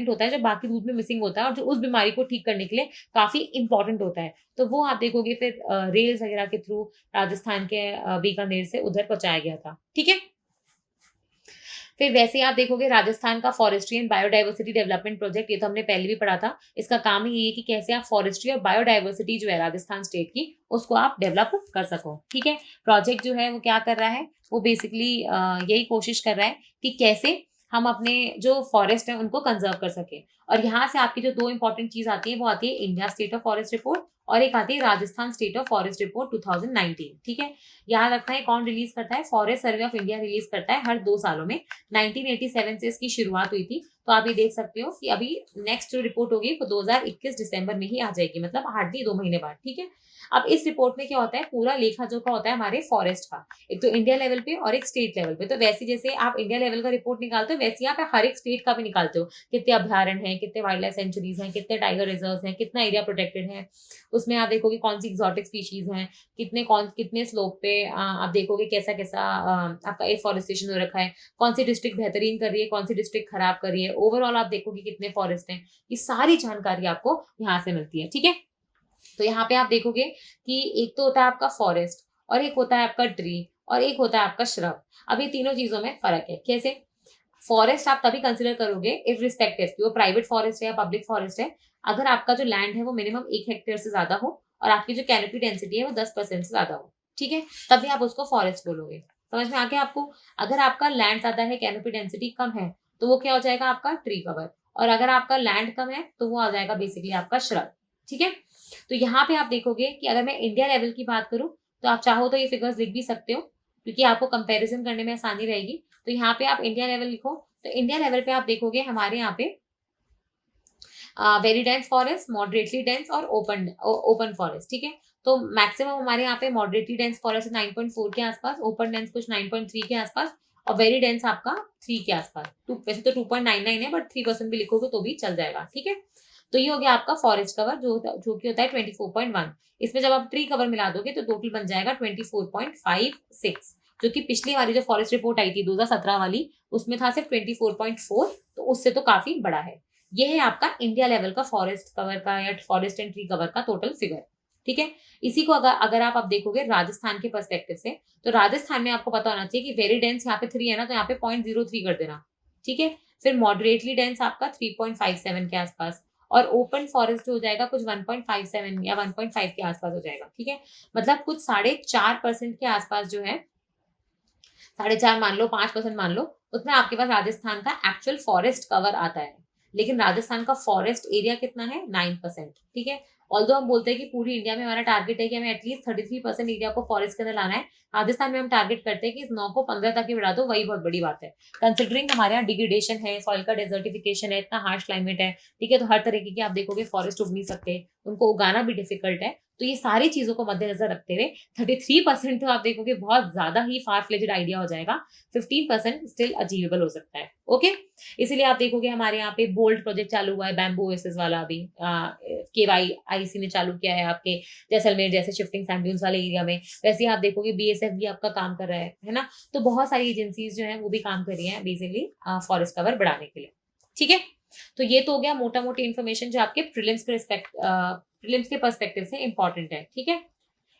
होता है जो बाकी दूध में मिसिंग होता है और जो उस बीमारी को ठीक करने के लिए काफी इंपॉर्टेंट होता है। तो वो आप देखोगे फिर रेल्स वगैरह के थ्रू राजस्थान के बीकानेर से उधर पहुंचाया गया था, ठीक है। फिर वैसे ही आप देखोगे राजस्थान का forestry and biodiversity development project, ये तो हमने पहले भी पढ़ा था। इसका काम ही ये है कि कैसे आप फॉरेस्ट्री और बायोडाइवर्सिटी जो है राजस्थान स्टेट की, उसको आप डेवलप कर सको, ठीक है। प्रोजेक्ट जो है वो क्या कर रहा है, वो बेसिकली यही कोशिश कर रहा है कि कैसे हम अपने जो फॉरेस्ट है उनको कंजर्व कर सके। और यहाँ से आपकी जो दो इंपॉर्टेंट चीज आती है वो आती है India state of forest report और एक आती है Rajasthan state of forest report 2019, ठीक है। याद रखना है कौन रिलीज करता है, forest survey of India release करता है हर 2 सालों में। 1987 से इसकी शुरुआत हुई थी। तो आप ये देख सकते हो कि अभी नेक्स्ट जो रिपोर्ट होगी वो 2021 दिसंबर में ही आ जाएगी, मतलब हार्डली 2 महीने बाद, ठीक है। अब इस रिपोर्ट में क्या होता है, पूरा लेखा जोखा होता है हमारे फॉरेस्ट का, एक तो इंडिया लेवल पे और एक स्टेट लेवल पे। तो वैसे जैसे आप इंडिया लेवल का रिपोर्ट निकालते हो, वैसे आप हर एक स्टेट का भी निकालते हो, कितने अभ्यारण्य हैं, कितने वाइल्ड लाइफ सेंचुरीज हैं, कितने टाइगर रिजर्व हैं, कितना एरिया प्रोटेक्टेड है। उसमें आप देखोगे कौन सी एक्सोटिक स्पीशीज हैं, कितने स्लोप पे आप देखोगे कैसा कैसा आपका एफॉरेस्टेशन हो रखा है, कौन सी डिस्ट्रिक्ट बेहतरीन कर रही है, कौन सी डिस्ट्रिक्ट खराब कर रही है, ओवरऑल आप देखोगे कितने फॉरेस्ट हैं। ये सारी जानकारी आपको यहाँ से मिलती है, ठीक है। तो यहाँ पे आप देखोगे कि एक तो होता है आपका फॉरेस्ट और एक होता है आपका ट्री और एक होता है आपका श्रब। अब ये तीनों चीजों में फर्क है। कैसे? फॉरेस्ट आप तभी कंसिडर करोगे इफ रिस्पेक्टिव कि वो प्राइवेट फॉरेस्ट है या पब्लिक फॉरेस्ट है, अगर आपका जो लैंड है वो मिनिमम 1 हेक्टेयर से ज्यादा हो और आपकी जो कैनोपी डेंसिटी है वो 10% से ज्यादा हो, ठीक है, तभी आप उसको फॉरेस्ट बोलोगे। समझ में आ गया आपको? अगर आपका लैंड ज्यादा है, कैनोपी डेंसिटी कम है, तो वो क्या हो जाएगा आपका ट्री कवर, और अगर आपका लैंड कम है तो वो आ जाएगा बेसिकली आपका श्रब, ठीक है। तो यहाँ पे आप देखोगे कि अगर मैं इंडिया लेवल की बात करूं तो आप चाहो तो ये फिगर्स लिख भी सकते हो क्योंकि आपको कंपैरिजन करने में आसानी रहेगी। तो यहाँ पे आप इंडिया लेवल लिखो, तो इंडिया लेवल पे आप देखोगे हमारे यहाँ पे very dense forest, moderately dense और ओपन फॉरेस्ट, ठीक है। तो मैक्सिमम हमारे यहाँ पे मॉडरेटली डेंस फॉरेस्ट 9.4 के आसपास, ओपन डेंस कुछ 9.3 के आसपास और वेरी डेंस आपका 3 के आसपास। वैसे तो 2.99 है बट 3% भी लिखोगे तो भी चल जाएगा, ठीक है। तो ये हो गया आपका फॉरेस्ट कवर जो कि होता है 24.1। इसमें जब आप ट्री कवर मिला दोगे तो टोटल बन जाएगा 24.56, जो कि पिछली वाली जो फॉरेस्ट रिपोर्ट आई थी 2017 वाली, उसमें था सिर्फ 24.4, तो उससे तो काफी बड़ा है। ये है आपका इंडिया लेवल का फॉरेस्ट कवर का या फॉरेस्ट एंड ट्री कवर का टोटल फिगर, ठीक है। इसी को अगर आप देखोगे राजस्थान के पर्सपेक्टिव से, तो राजस्थान में आपको पता होना चाहिए कि वेरी डेंस यहाँ पे 3 है ना, तो यहाँ पे 0.03 कर देना, ठीक है। फिर मॉडरेटली डेंस आपका 3.57 के आसपास और ओपन फॉरेस्ट जो हो जाएगा कुछ 1.57 या 1.5 के आसपास हो जाएगा, ठीक है। मतलब कुछ 4.5% के आसपास जो है, 4.5 मान लो, 5% मान लो, उतना आपके पास राजस्थान का एक्चुअल फॉरेस्ट कवर आता है। लेकिन राजस्थान का फॉरेस्ट एरिया कितना है? 9%, ठीक है। ऑल्दो हम बोलते हैं कि पूरी इंडिया में हमारा टारगेट है कि हमें एटलीस्ट 33% एरिया को फॉरेस्ट के अंदर लाना है, राजस्थान में हम टारगेट करते हैं कि इस 9 को 15 तक ही बढ़ा दो, वही बहुत बड़ी बात है। कंसिडरिंग हमारे यहाँ डिग्रेडेशन है, सॉइल का डेजर्टिफिकेशन है, इतना हार्श क्लाइमेट है, ठीक है, तो हर तरीके के आप देखोगे फॉरेस्ट उग नहीं सकते, उनको उगाना भी डिफिकल्ट है। तो ये सारी चीजों को मद्देनजर रखते हुए 33% तो आप देखोगे बहुत ज्यादा ही फार फ्लेजेड आइडिया हो जाएगा, 15% स्टिल अचीवेबल हो सकता है, ओके। इसीलिए आप देखोगे हमारे यहाँ पे बोल्ड प्रोजेक्ट चालू हुआ है, बैम्बू ओएसिस वाला अभी KYIC ने चालू किया है आपके जैसलमेर जैसे शिफ्टिंग सैंड ड्यून्स वाले एरिया में। वैसे ही आप देखोगे BSF भी आपका काम कर रहा है ना। तो बहुत सारी एजेंसीज जो है वो भी काम कर रही है बेसिकली फॉरेस्ट कवर बढ़ाने के लिए, ठीक है। तो ये तो हो गया मोटा मोटी इन्फॉर्मेशन जो आपके प्रीलिम्स के पर्सपेक्टिव से इंपॉर्टेंट है, ठीक है।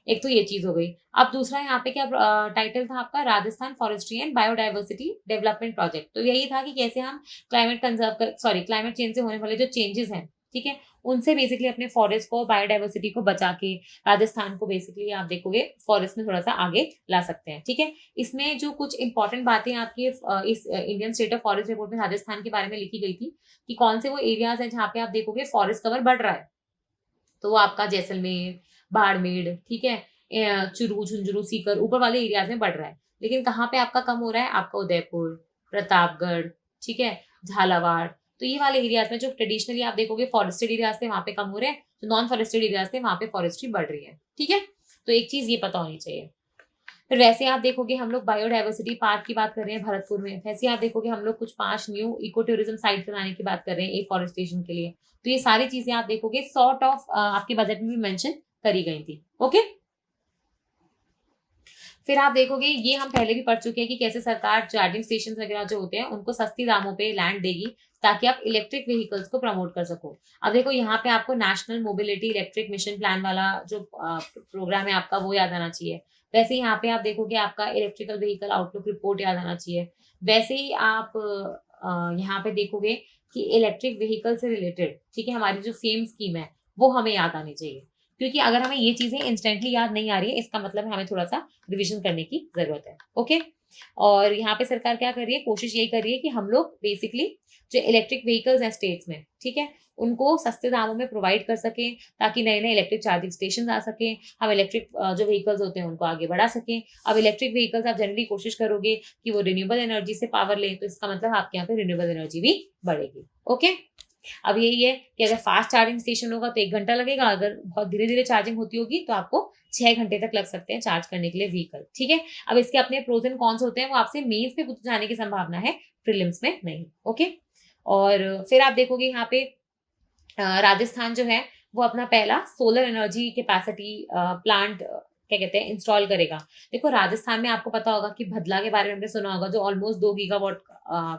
एक तो ये चीज हो गई। अब दूसरा यहाँ पे क्या टाइटल था आपका, Rajasthan forestry and biodiversity development project. तो यही था कि कैसे हम क्लाइमेट चेंज से होने वाले जो चेंजेस हैं, ठीक है, उनसे बेसिकली अपने फॉरेस्ट को, बायोडाइवर्सिटी को बचा के राजस्थान को बेसिकली आप देखोगे फॉरेस्ट में थोड़ा सा आगे ला सकते हैं, ठीक है। इसमें जो कुछ इंपॉर्टेंट बातें आपकी इस Indian state of forest report में राजस्थान के बारे में लिखी गई थी कि कौन से वो एरियाज हैं जहाँ पे आप देखोगे फॉरेस्ट कवर बढ़ रहा है। तो वो आपका जैसलमेर, बाड़मेर, ठीक है, चुरू, झुंझुनू, सीकर, ऊपर वाले एरियाज में बढ़ रहा है। लेकिन कहाँ पे आपका कम हो रहा है? आपका उदयपुर, प्रतापगढ़, ठीक है, झालावाड़, तो ये वाले एरियाज में जो ट्रेडिशनली आप देखोगे फॉरेस्टेड एरियाज थे वहां पे कम हो रहे हैं। जो नॉन फॉरेस्टेड एरियाज थे वहां पे फॉरेस्ट्री बढ़ रही है, ठीक है। तो एक चीज ये पता होनी चाहिए। फिर वैसे आप देखोगे हम लोग बायोडाइवर्सिटी पार्क की बात कर रहे हैं भरतपुर में, वैसे आप देखोगे हम लोग कुछ 5 न्यू इको टूरिज्म साइट बनाने की बात कर रहे हैं एफॉरेस्टेशन के लिए। तो ये सारी चीजें आप देखोगे सॉर्ट ऑफ आपके बजट में भी मेंशन करी गई थी, ओके। फिर आप देखोगे ये हम पहले भी पढ़ चुके हैं कि कैसे सरकार चार्जिंग स्टेशन वगैरह जो होते हैं उनको सस्ती दामों पे लैंड देगी ताकि आप इलेक्ट्रिक व्हीकल्स को प्रमोट कर सको। अब देखो यहाँ पे आपको national mobility electric mission plan वाला जो प्रोग्राम है आपका वो याद आना चाहिए। वैसे ही यहाँ पे आप देखोगे आपका इलेक्ट्रिकल व्हीकल आउटलुक रिपोर्ट याद आना चाहिए। वैसे ही आप यहाँ पे देखोगे कि इलेक्ट्रिक व्हीकल से रिलेटेड, ठीक है, हमारी जो फेम स्कीम है वो हमें याद आनी चाहिए, क्योंकि अगर हमें ये चीजें इंस्टेंटली याद नहीं आ रही है इसका मतलब है हमें थोड़ा सा रिवीजन करने की जरूरत है, ओके। और यहाँ पे सरकार क्या कर रही है, कोशिश यही कर रही है कि हम लोग बेसिकली जो इलेक्ट्रिक व्हीकल्स हैं स्टेट्स में, ठीक है, उनको सस्ते दामों में प्रोवाइड कर सकें ताकि नए नए इलेक्ट्रिक चार्जिंग स्टेशन आ सके, हम इलेक्ट्रिक जो व्हीकल्स होते हैं उनको आगे बढ़ा सकें। अब इलेक्ट्रिक व्हीकल्स आप जनरली कोशिश करोगे कि वो रिन्यूएबल एनर्जी से पावर लें, तो इसका मतलब आपके यहाँ पे रिन्यूएबल एनर्जी भी बढ़ेगी, ओके। अब यही है कि अगर फास्ट चार्जिंग स्टेशन होगा तो 1 घंटा लगेगा, अगर बहुत धीरे धीरे चार्जिंग होती होगी तो आपको 6 घंटे तक लग सकते हैं चार्ज करने के लिए व्हीकल, ठीक है। अब इसके अपने प्रोज एंड कॉन्स होते हैं, वो आपसे मेंस पे पूछे जाने की संभावना है, प्रीलिम्स में नहीं, ओके। और फिर आप देखोगे यहाँ पे राजस्थान जो है वो अपना पहला सोलर एनर्जी कैपेसिटी प्लांट क्या कहते हैं इंस्टॉल करेगा। देखो राजस्थान में आपको पता होगा कि भदला के बारे में हमने सुना होगा जो ऑलमोस्ट 2 गीगावाट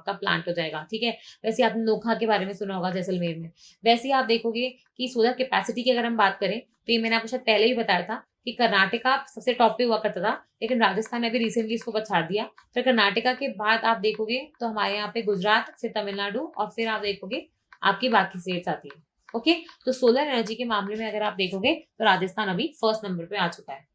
का प्लांट हो जाएगा, ठीक है। वैसे आपने नोखा के बारे में सुना होगा जैसलमेर में। वैसे ही आप देखोगे कि सोलर कैपेसिटी की अगर हम बात करें तो ये मैंने आपको शायद पहले ही बताया था कि कर्नाटका सबसे टॉप पे हुआ करता था, लेकिन राजस्थान ने भी रिसेंटली इसको पछाड़ दिया। फिर कर्नाटका के बाद आप देखोगे तो हमारे यहाँ पे गुजरात, फिर तमिलनाडु और फिर आप देखोगे आपकी बाकी स्टेट्स आती है, ओके। तो सोलर एनर्जी के मामले में अगर आप देखोगे तो राजस्थान अभी फर्स्ट नंबर पे आ चुका है,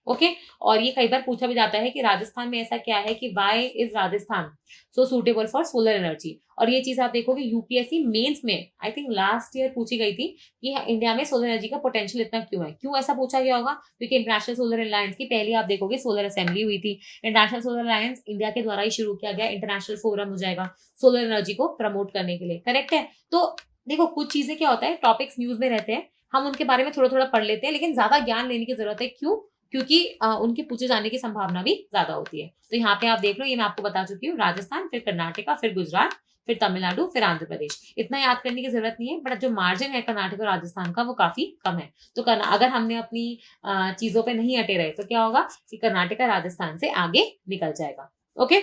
ओके। और ये कई बार पूछा भी जाता है कि राजस्थान में ऐसा क्या है कि why is Rajasthan so suitable for solar energy. और ये चीज आप देखोगे यूपीएससी मेंस में आई थिंक लास्ट ईयर पूछी गई थी कि इंडिया में सोलर एनर्जी का पोटेंशियल इतना क्यों है, क्यों ऐसा पूछा गया होगा, क्योंकि इंटरनेशनल सोलर अलायंस की पहली आप देखोगे सोलर असेंबली हुई थी। इंटरनेशनल सोलर अलायंस इंडिया के द्वारा ही शुरू किया गया इंटरनेशनल फोरम हो जाएगा सोलर एनर्जी को प्रमोट करने के लिए, करेक्ट है। तो देखो कुछ चीजें क्या होता है टॉपिक्स न्यूज में रहते हैं, हम उनके बारे में थोड़ा थोड़ा पढ़ लेते हैं, लेकिन ज्यादा ज्ञान लेने की जरूरत है, क्यों, क्योंकि उनके पूछे जाने की संभावना भी ज्यादा होती है। तो यहाँ पे आप देख लो ये मैं आपको बता चुकी हूँ, राजस्थान, फिर कर्नाटका, फिर गुजरात, फिर तमिलनाडु, फिर आंध्र प्रदेश। इतना याद करने की जरूरत नहीं है, बट जो मार्जिन है कर्नाटक और राजस्थान का वो काफी कम है। तो अगर हमने अपनी चीजों पे नहीं अटे रहे तो क्या होगा कि कर्नाटका राजस्थान से आगे निकल जाएगा, ओके।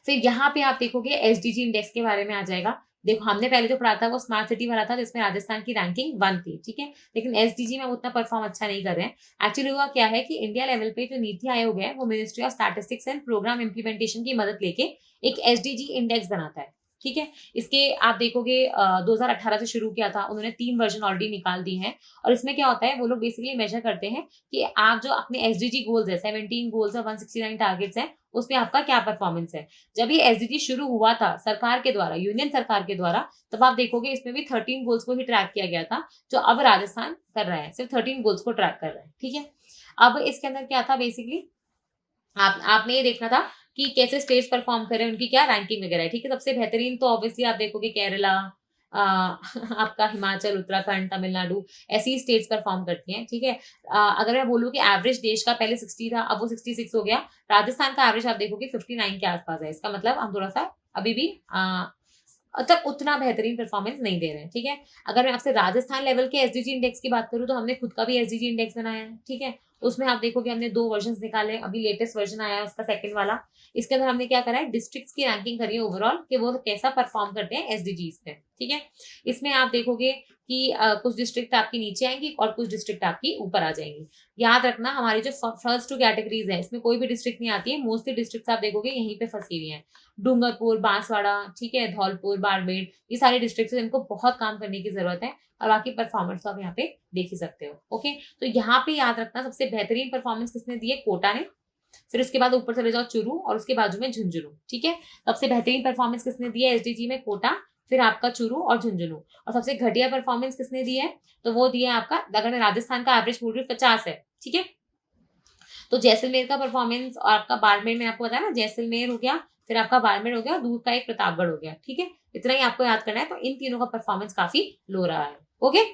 फिर यहाँ पे आप देखोगे एसडीजी इंडेक्स के बारे में आ जाएगा। देखो हमने पहले जो पढ़ा था वो स्मार्ट सिटी वाला था जिसमें राजस्थान की रैंकिंग 1 थी, ठीक है, लेकिन एसडीजी में वो उतना परफॉर्म अच्छा नहीं कर रहे हैं। एक्चुअली हुआ क्या है कि इंडिया लेवल पे जो नीति आयोग है वो ministry of statistics and programme implementation की मदद लेके एक एसडीजी इंडेक्स बनाता है, ठीक है। इसके आप देखोगे 2018 से शुरू किया था उन्होंने, 3 वर्जन ऑलरेडी निकाल दी हैं। और इसमें क्या होता है वो लोग बेसिकली मेजर करते हैं कि आप जो अपने एसडीजी गोल्स है 17 गोल्स और 169 टारगेट्स हैं उसमें आपका क्या परफॉर्मेंस है। जब ये एसडीजी शुरू हुआ था सरकार के द्वारा, यूनियन सरकार के द्वारा, तब आप देखोगे इसमें भी 13 गोल्स को ही ट्रैक किया गया था, जो अब राजस्थान कर रहा है सिर्फ 13 गोल्स को ट्रैक कर रहा है, ठीक है। अब इसके अंदर क्या था बेसिकली आपने ये देखना था कि कैसे स्टेट्स परफॉर्म कर रहे हैं, उनकी क्या रैंकिंग वगैरह है, ठीक है। सबसे बेहतरीन तो ऑब्वियसली आप देखोगे केरला, आपका हिमाचल, उत्तराखंड, तमिलनाडु, ऐसी स्टेट्स परफॉर्म करती हैं, ठीक है। अगर मैं बोलूँ कि एवरेज देश का पहले 60 था अब वो 66 हो गया, राजस्थान का एवरेज आप देखोगे 59 के आसपास है। इसका मतलब हम थोड़ा सा अभी भी मतलब उतना बेहतरीन परफॉर्मेंस नहीं दे रहे हैं, ठीक है। अगर मैं आपसे राजस्थान लेवल के एसडीजी इंडेक्स की बात करूं तो हमने खुद का भी एसडीजी इंडेक्स बनाया है, ठीक है। उसमें आप देखोगे हमने 2 वर्जन निकाले, अभी लेटेस्ट वर्जन आया है उसका सेकंड वाला। इसके अंदर हमने क्या करा है डिस्ट्रिक्ट्स की रैंकिंग करी है ओवरऑल कि वो कैसा परफॉर्म करते हैं एसडीजीज पे, ठीक है। इसमें आप देखोगे कि कुछ डिस्ट्रिक्ट आपकी नीचे आएंगी और कुछ डिस्ट्रिक्ट आपकी ऊपर आ जाएंगी। याद रखना हमारी जो फर्स्ट 2 कैटेगरीज है इसमें कोई भी डिस्ट्रिक्ट नहीं आती है, मोस्टली डिस्ट्रिक्ट आप देखोगे यहीं पे फंसी हुई है, डूंगरपुर, बांसवाड़ा, ठीक है, धौलपुर, बाड़मेर, ये सारे डिस्ट्रिक्ट है इनको बहुत काम करने की जरूरत है। और बाकी परफॉर्मेंस तो आप यहाँ पे देख ही सकते हो, ओके। तो यहाँ पे याद रखना सबसे बेहतरीन परफॉर्मेंस किसने दी है, कोटा ने। फिर उसके बाद ऊपर चले जाओ चुरू और उसके बाजू में झुंझुनू, ठीक है। सबसे बेहतरीन परफॉर्मेंस किसने दी है एसडीजी में, कोटा, फिर आपका चुरू और झुंझुनू। और सबसे घटिया परफॉर्मेंस किसने दी है, तो वो दिया है आपका, अगर मैं राजस्थान का एवरेज बोल रही हूँ 50 है, ठीक है। तो जैसलमेर का परफॉर्मेंस और आपका बाड़मेर में आपको बताया ना, जैसलमेर हो गया, फिर आपका बाड़मेर हो गया, दूर का एक प्रतापगढ़ हो गया, ठीक है। इतना ही आपको याद करना है। तो इन तीनों का परफॉर्मेंस काफी लो रहा है, ओके।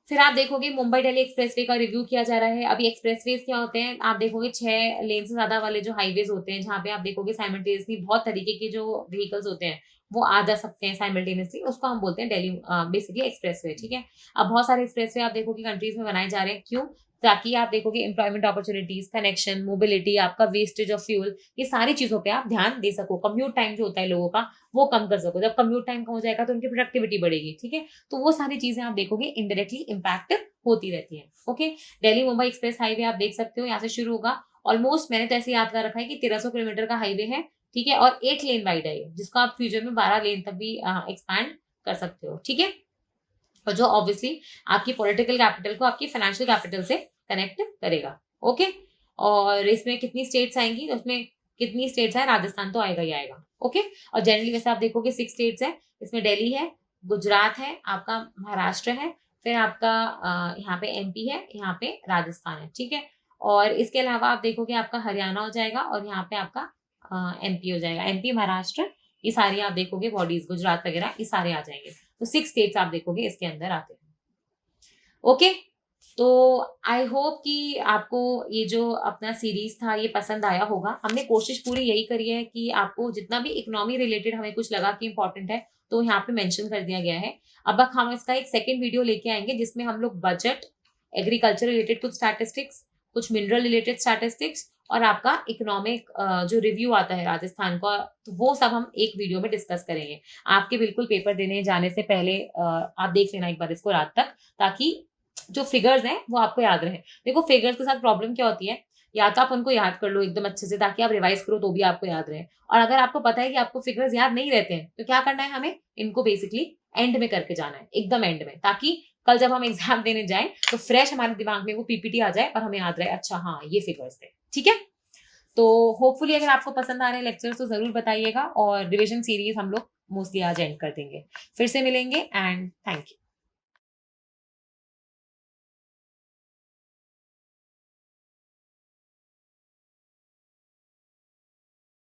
फिर आप देखोगे मुंबई दिल्ली एक्सप्रेसवे का रिव्यू किया जा रहा है। अभी एक्सप्रेसवेज क्या होते हैं, आप देखोगे 6 लेन से ज्यादा वाले जो हाईवेज होते हैं, जहाँ पे आप देखोगे साइमल्टेनियसली बहुत तरीके के जो व्हीकल्स होते हैं वो आ जा सकते हैं साइमल्टेनियसली, उसको हम बोलते हैं दिल्ली बेसिकली एक्सप्रेसवे, ठीक है। अब बहुत सारे एक्सप्रेसवे आप देखोगे कंट्रीज में बनाए जा रहे हैं, क्यों? ताकि आप देखोगे एम्प्लॉयमेंट अपॉर्चुनिटीज, कनेक्शन, मोबिलिटी, आपका वेस्टेज ऑफ फ्यूल, ये सारी चीजों पे आप ध्यान दे सको। कम्यूट टाइम जो होता है लोगों का वो कम कर सको। जब कम्यूट टाइम कम हो जाएगा तो उनकी प्रोडक्टिविटी बढ़ेगी, ठीक है। तो वो सारी चीजें आप देखोगे इनडायरेक्टली इम्पैक्ट होती रहती है। Okay, Delhi Mumbai express highway आप देख सकते हो, यहाँ से शुरू होगा। ऑलमोस्ट मैंने तो ऐसे याद कर रखा है कि 1300 किलोमीटर का हाईवे है, ठीक है, और 8 लेन वाइड है ये, जिसको आप फ्यूचर में 12 लेन तक भी एक्सपैंड कर सकते हो, ठीक है। और जो ऑब्वियसली आपकी पॉलिटिकल कैपिटल को आपकी फाइनेंशियल कैपिटल से कनेक्ट करेगा। ओके, और इसमें कितनी स्टेट्स आएंगी, तो उसमें कितनी स्टेट्स है, राजस्थान तो आएगा ही आएगा। ओके, और जनरली वैसे आप देखोगे 6 स्टेट्स है, इसमें दिल्ली है, गुजरात है, आपका महाराष्ट्र है, फिर आपका यहाँ पे एमपी है, यहाँ पे राजस्थान है, ठीक है। और इसके अलावा आप देखोगे आपका हरियाणा हो जाएगा, और यहाँ पे आपका एमपी हो जाएगा। एमपी, महाराष्ट्र, ये सारी आप देखोगे बॉडीज, गुजरात वगैरह ये सारे आ जाएंगे। तो 6 स्टेट्स आप देखोगे इसके अंदर आते हैं। ओके, तो आई होप कि आपको ये जो अपना सीरीज था ये पसंद आया होगा। हमने कोशिश पूरी यही करी है कि आपको जितना भी इकोनॉमी रिलेटेड हमें कुछ लगा कि इंपॉर्टेंट है तो यहाँ पे मेंशन कर दिया गया है। अब हम इसका एक सेकंड वीडियो लेके आएंगे जिसमें हम लोग बजट, एग्रीकल्चर रिलेटेड कुछ स्टैटिस्टिक्स, कुछ मिनरल रिलेटेड स्टैटिस्टिक्स, और आपका इकोनॉमिक जो रिव्यू आता है राजस्थान का, तो वो सब हम एक वीडियो में डिस्कस करेंगे। आपके बिल्कुल पेपर देने जाने से पहले आप देख लेना एक बार इसको रात तक, ताकि जो फिगर्स हैं वो आपको याद रहे। देखो फिगर्स के साथ प्रॉब्लम क्या होती है, या तो आप उनको याद कर लो एकदम अच्छे से ताकि आप रिवाइज करो तो भी आपको याद रहे, और अगर आपको पता है कि आपको फिगर्स याद नहीं रहते हैं तो क्या करना है, हमें इनको बेसिकली एंड में करके जाना है, एकदम एंड में, ताकि कल जब हम एग्जाम देने जाएं तो फ्रेश हमारे दिमाग में वो पीपीटी आ जाए और हमें याद रहे, अच्छा हाँ ये फिगर्स थे, ठीक है। तो होपफुली अगर आपको पसंद आ रहे हैं लेक्चर्स तो जरूर बताइएगा, और रिविजन सीरीज हम लोग मोस्टली आज एंड कर देंगे। फिर से मिलेंगे एंड थैंक यू।